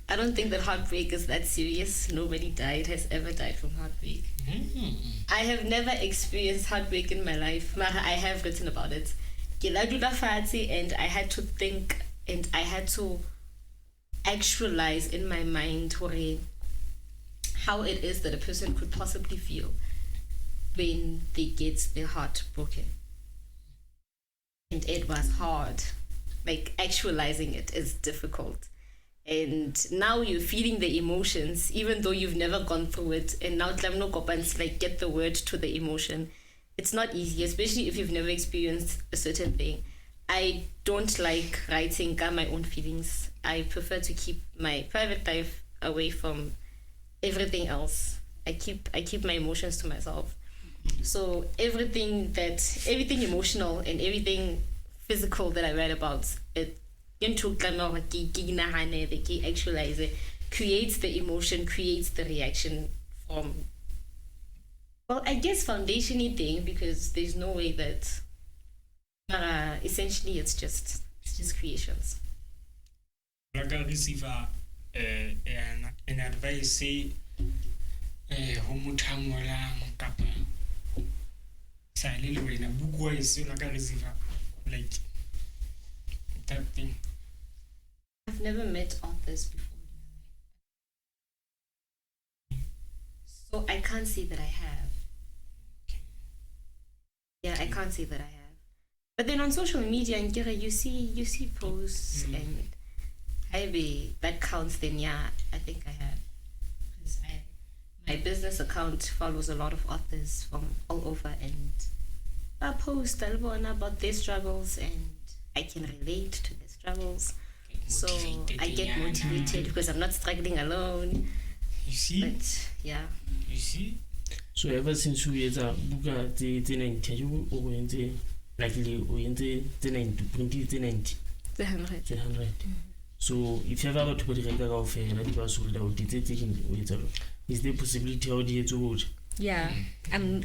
I don't think that heartbreak is that serious. Nobody has ever died from heartbreak. I have never experienced heartbreak in my life, but I have written about it. And I had to think and I had to actualize in my mind how it is that a person could possibly feel when they get their heart broken. and it was hard. Like actualizing it is difficult. And now you're feeling the emotions, even though you've never gone through it. And now like get the word to the emotion. It's not easy, especially if you've never experienced a certain thing. I don't like writing my own feelings. I prefer to keep my private life away from everything else. I keep my emotions to myself. So everything emotional and everything physical that I write about, it actualize it, creates the emotion, creates the reaction from, well, I guess foundation-y thing, because there's no way that essentially it's just creations. Like I receive an advice say ho motho a ngolang kapa sa le wena bukwa ise like I receive like that thing. I've never met authors before, so I can't say that I have. Yeah, I can't say that I have. But then on social media, and you see posts and maybe that counts. Then yeah, I think I have, because my business account follows a lot of authors from all over, and I post about their struggles, and I can relate to their struggles. So I get motivated because I'm not struggling alone. You see? But yeah. You see? So ever since you buka the 90 o like we the 90 The 100. So if you ever got to put it off and you sold out, is there possibility how do you Yeah. I'm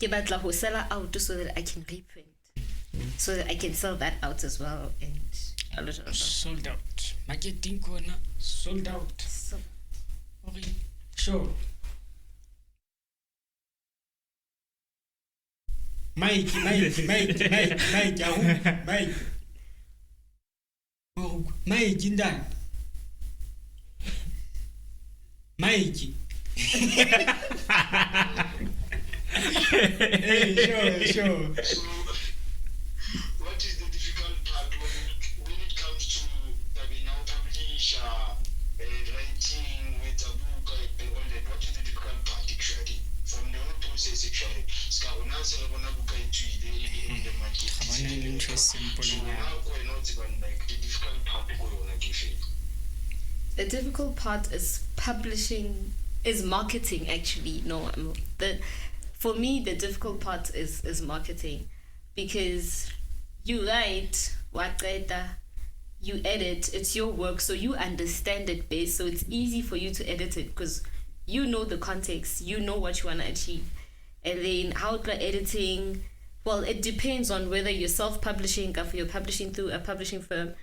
about to sell out so that I can reprint. So that I can sell that out as well, and a lot of sold out. Marketing corner sold out. So Okay. Sure. Mike, Indan. Mike. Hey, sure. So, what is the difficult part when it comes to now publish writing with a book and all that? What is the difficult part actually? From the whole process actually. So now in the market. Interesting. So now we're not even like the difficult part we're gonna give it. the difficult part is marketing actually. For me the difficult part is marketing, because you write you edit, it's your work, so you understand it best, so it's easy for you to edit it because you know the context, you know what you want to achieve. And then how the editing, well, it depends on whether you're self-publishing or if you're publishing through a publishing firm.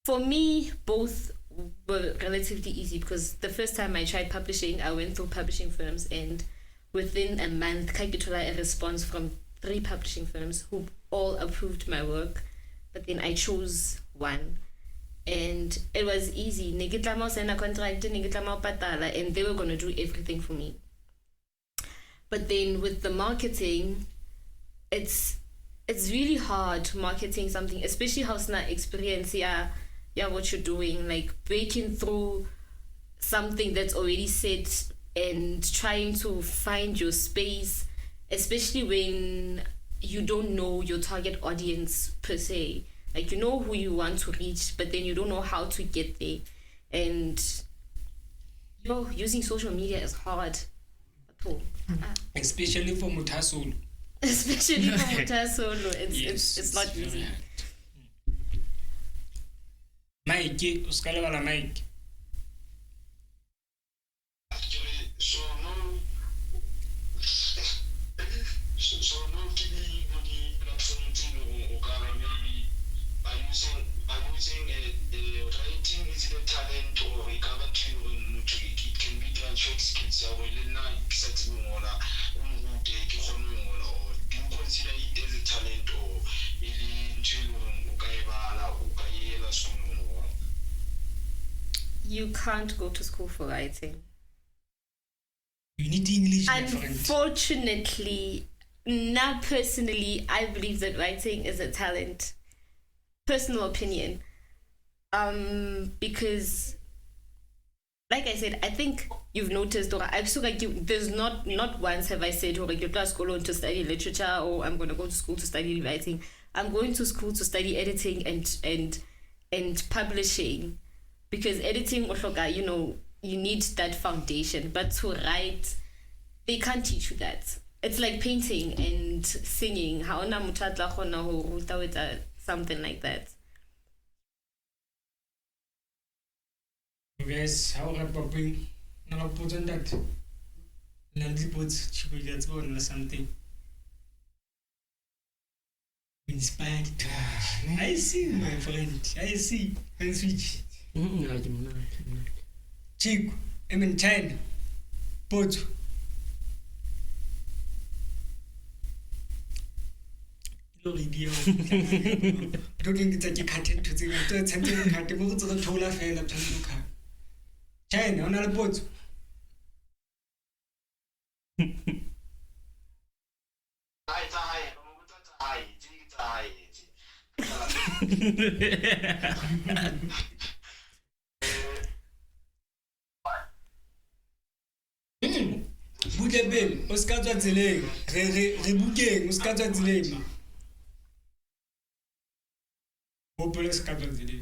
For me, both were relatively easy, because the first time I tried publishing, I went through publishing firms, and within a month I got a response from 3 publishing firms who all approved my work, but then I chose one, and it was easy. And they were going to do everything for me. But then with the marketing, it's really hard marketing something, especially how's not experience what you're doing, like breaking through something that's already set and trying to find your space, especially when you don't know your target audience per se. Like, you know who you want to reach, but then you don't know how to get there. And using social media is hard at all. Especially for Mutasolo. Especially for Mutasolo, it's not easy. Mike, Uskalawala Mike. Actually, so no TV platform thing or maybe are using writing is it a talent or a it can be transferred skills or do you consider it as a talent or you can't go to school for writing. You need English, my friend. Unfortunately, now personally, I believe that writing is a talent. Personal opinion. Because, like I said, I think you've noticed, or I've sort of, there's not once have I said, or you class go to study literature, or I'm going to go to school to study writing. I'm going to school to study editing and publishing, because editing, you know, you need that foundation. But to write, they can't teach you that. It's like painting and singing. How na mutatla khona ho ruta with something like that. Guys, how are popping? Now put on that. Landy puts chickens on or something. Inspired. I see, my friend. I see. And switch. Chick, I mean China. Put. Don't think it's a cut to the something cut the most of the tola fail up to the car. China, on a boat. Bouquet, Oscar Zile, Rebouquet, Oscar Zile. Hopefully, Oscar Zile.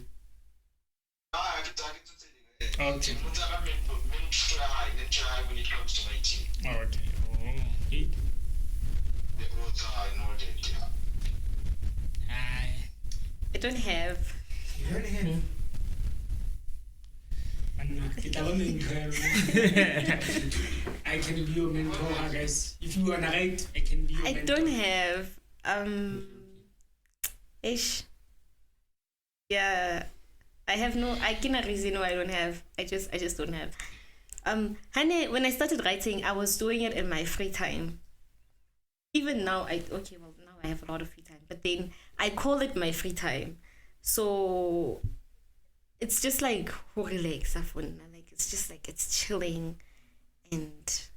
Okay. When it comes to writing. Okay. Okay. The author and all that, yeah. I don't have. You don't have? I can be your mentor, guys. If you wanna write, I can be your mentor. I don't have. Ish. Yeah. I have no. I cannot reason why I don't have. I just don't have. Honey, when I started writing, I was doing it in my free time. Even now, now I have a lot of free time. But then I call it my free time. So it's just like who relax, like it's just like it's chilling, and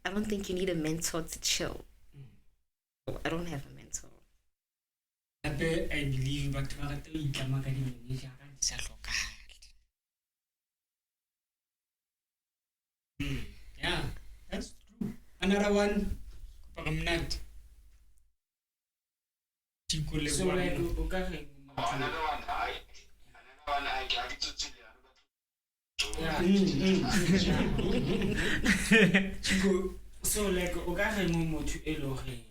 I don't think you need a mentor to chill. So I don't have a mentor. I believe, but yeah, that's true. Another one, Paramnat. So like, okay. Another one, I get to tell you. So like, okay, mo to elohe.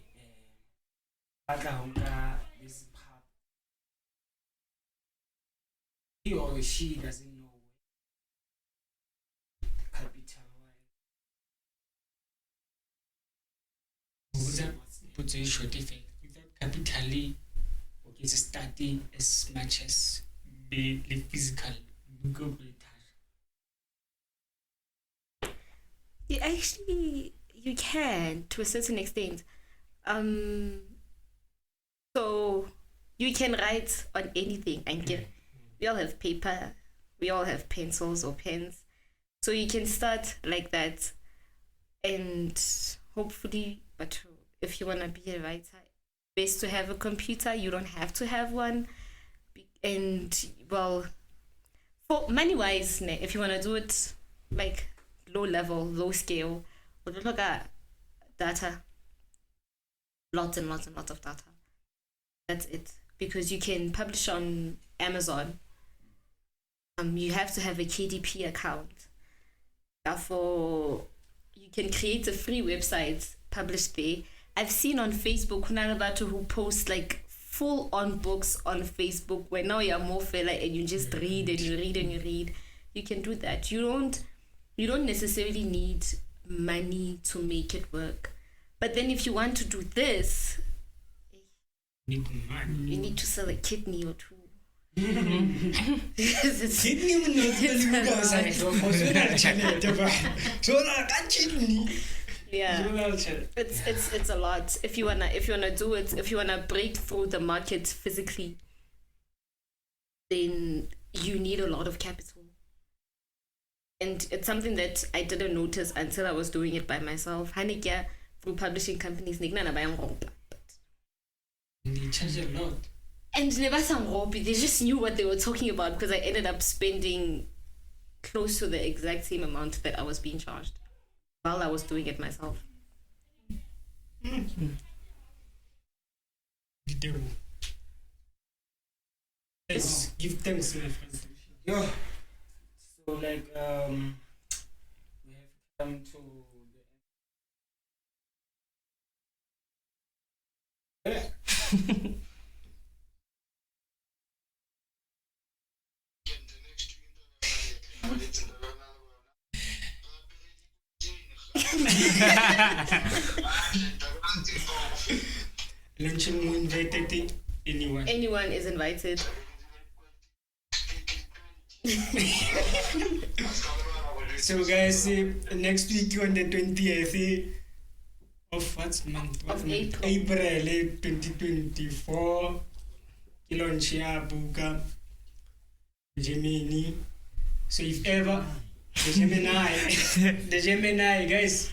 Batla honka this part. He or she doesn't know capital wise. Put a short effect without capitally. Okay, it's study as much as the physical. You can to a certain extent. So you can write on anything, and we all have paper, we all have pencils or pens, so you can start like that, and hopefully, but if you want to be a writer, best to have a computer. You don't have to have one, and well, for money wise, if you want to do it like low level, low scale, look at data, lots and lots and lots of data. That's it, because you can publish on Amazon. You have to have a KDP account. Therefore, you can create a free website, publish there. I've seen on Facebook who post like full on books on Facebook, where now you're more fella and you just read and you read and you read. You can do that. You don't necessarily need money to make it work. But then if you want to do this, you need to sell a kidney or two. Kidney will not tell you guys. Yeah, it's a lot. If you wanna do it, if you wanna break through the market physically, then you need a lot of capital. And it's something that I didn't notice until I was doing it by myself. For publishing companies they charge a lot. and never some hobby. They just knew what they were talking about because I ended up spending close to the exact same amount that I was being charged while I was doing it myself. Let's give thanks, my friend. Yeah. So like we have come to the end. Luncheon invited anyone. Anyone is invited. So guys, next week on the 20th of what month? Of April. April 2024. Launch Buka GEMINI. So if ever the Gemini guys,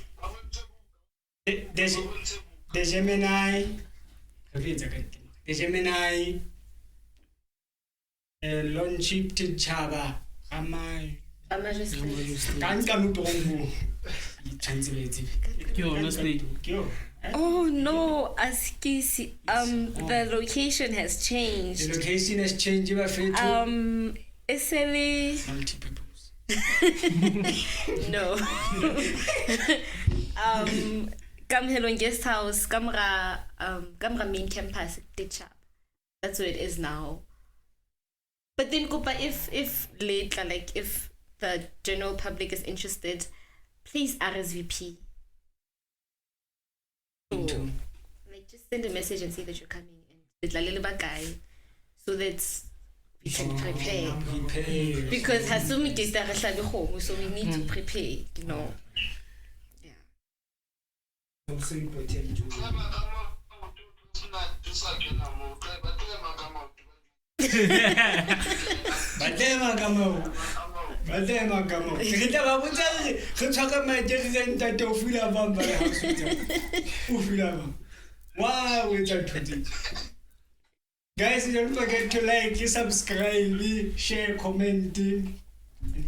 the Gemini launch it to Chaba. Oh no, Askisi, the location has changed. The location has changed. SLA. Multi-purpose. No. Kamhelon Guest House, Kamra main campus, Tichap. That's where it is now. But then Kopa, if later, like if the general public is interested, please RSVP. So, like just send a message and say that you're coming and it's a little bit guy so that we can prepare. Because Hasumi is home, so we need to prepare, you know. Yeah. Also important to Wow, guys, don't forget to like, subscribe, share, comment, and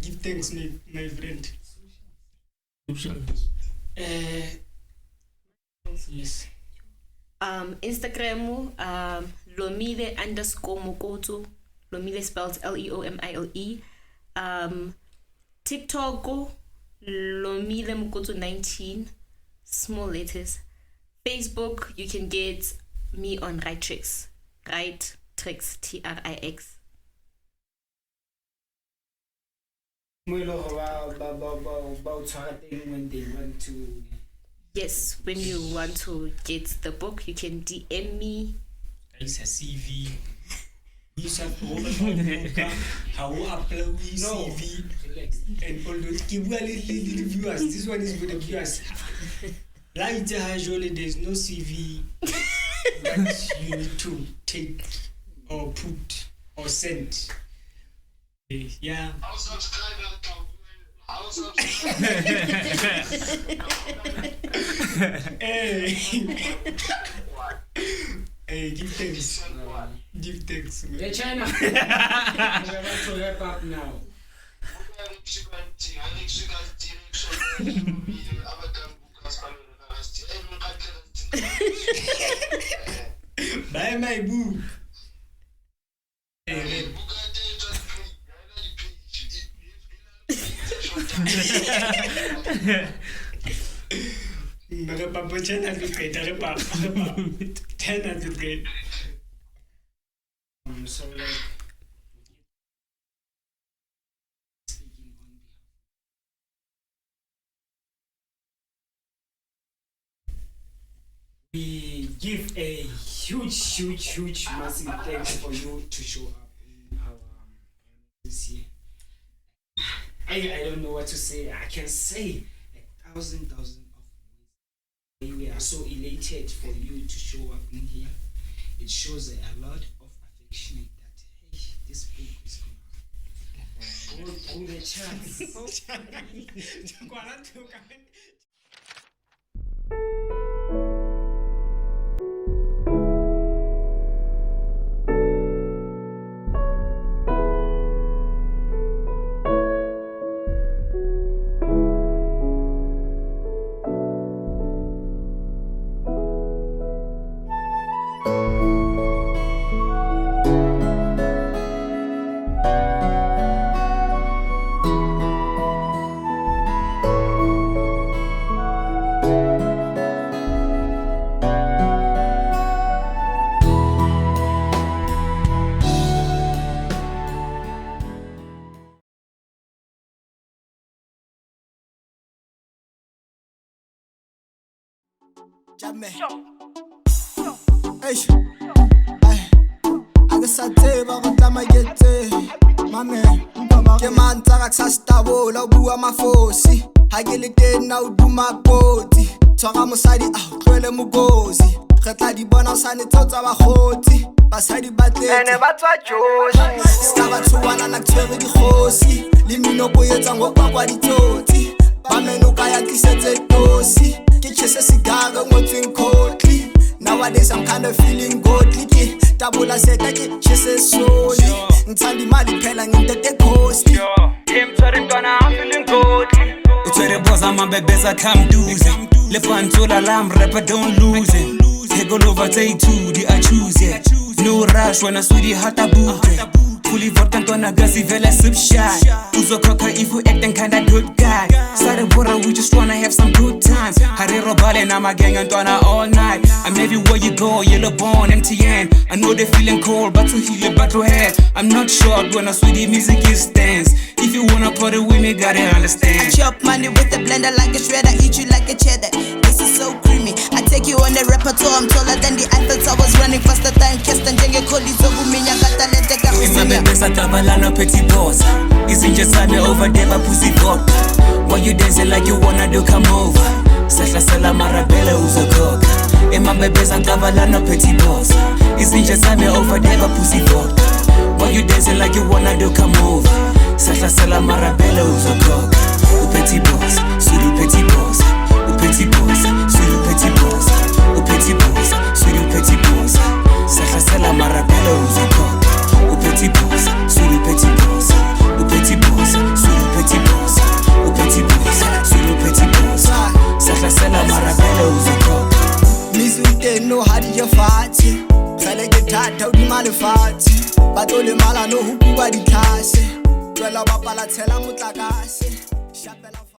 give thanks, my friend. Yes. Instagram, Leomile_Mokotso. Leomile spelled Leomile. TikTok, Leomile Mokotso 19, small letters. Facebook, you can get me on Right Tricks, Trix. when they want to. Yes, when you want to get the book, you can DM me. It's a CV. We have how upload CV and all those little viewers. This one is for the viewers. Like usually there's no CV that you need to take or put or send. Yeah. Hey, give thanks. Give thanks. Yeah, Chyna. We're about to wrap up now. Buy my book. So like speaking on behalf. We give a huge massive thanks for you to show up in our this year. I don't know what to say. I can say 1,000 of words. We are so elated for you to show up in here. It shows a lot of affection that hey, this book is gonna go through the charts. Jamme. Eish. Ay. Ake sa tseba go tla maketse. Mame, ke mantsa ka sa stabola o bua mafosi. Ha ke le teng na o duma kotsi. Tshwara mosadi a tlwele mogosi. Re tla di bona o sane tseo tsa bagotsi. Basadi ba tletse ene ba tswa joshi. Ska ba tshwana na tshwere dikgosi. Le mino bo etsa ngo Qwaqwa ditsotsi. Ba meno ka ya tlisetse tosi. Ke chese sigara ngotsweng khotli. Nowadays I'm kind of feeling godly. Ke tabula seka ke chese soli. Ngithanda imali phela ngintete cost. Mtware mntwana I'm feeling godly. Utwere boza mabebeza come duze. Le pantsola lam rapper don't lose it. Take all over take two, the I choose it. No rush when I see the hot booty. Fully vodka ntwana gazi vele sip shy. Uzo koka if you acting kinda good guy. Side water we just wanna have some good times. Hare robale na magang ntwana all night. I'm everywhere you go, yellow bone, MTN. I know they feeling cold, but to heal it, battle head. I'm not short when I see the music is stance. If you wanna party with me, gotta understand. I chop money with the blender like a shredder, eat you like a cheddar. This is so creamy. I take you on the repertoire, I'm taller than the Eiffel Towers, running faster than Keston. Jenge Koli Zobuminya Katalete Kahusinya. Besa tabalano petit boss. Isn't just me over there, but pussy vodka. Why you dancing like you wanna do come over? Sahla sala marabela uzokoka. My baby's a tabalano petit boss. Isn't just me over there, but pussy vodka. Why you dancing like you wanna do come over? Sahla sala marabela uzokoka. Au petit boss, sous le petit boss. Au petit boss, sous le petit boss. Au petit boss, sous le petit boss. Sahla sala marabela uzokoka. Au petit boss, sous le petit boss. Au petit boss, sous le petit boss. Au petit boss, sous le petit boss. Sahla sala marabela uzokoka. Mizute no hadi ya fati. Fele ke thata o di male fati. Batlo le mala no hukuwa di tlase. Twela bapala tshela motlakase.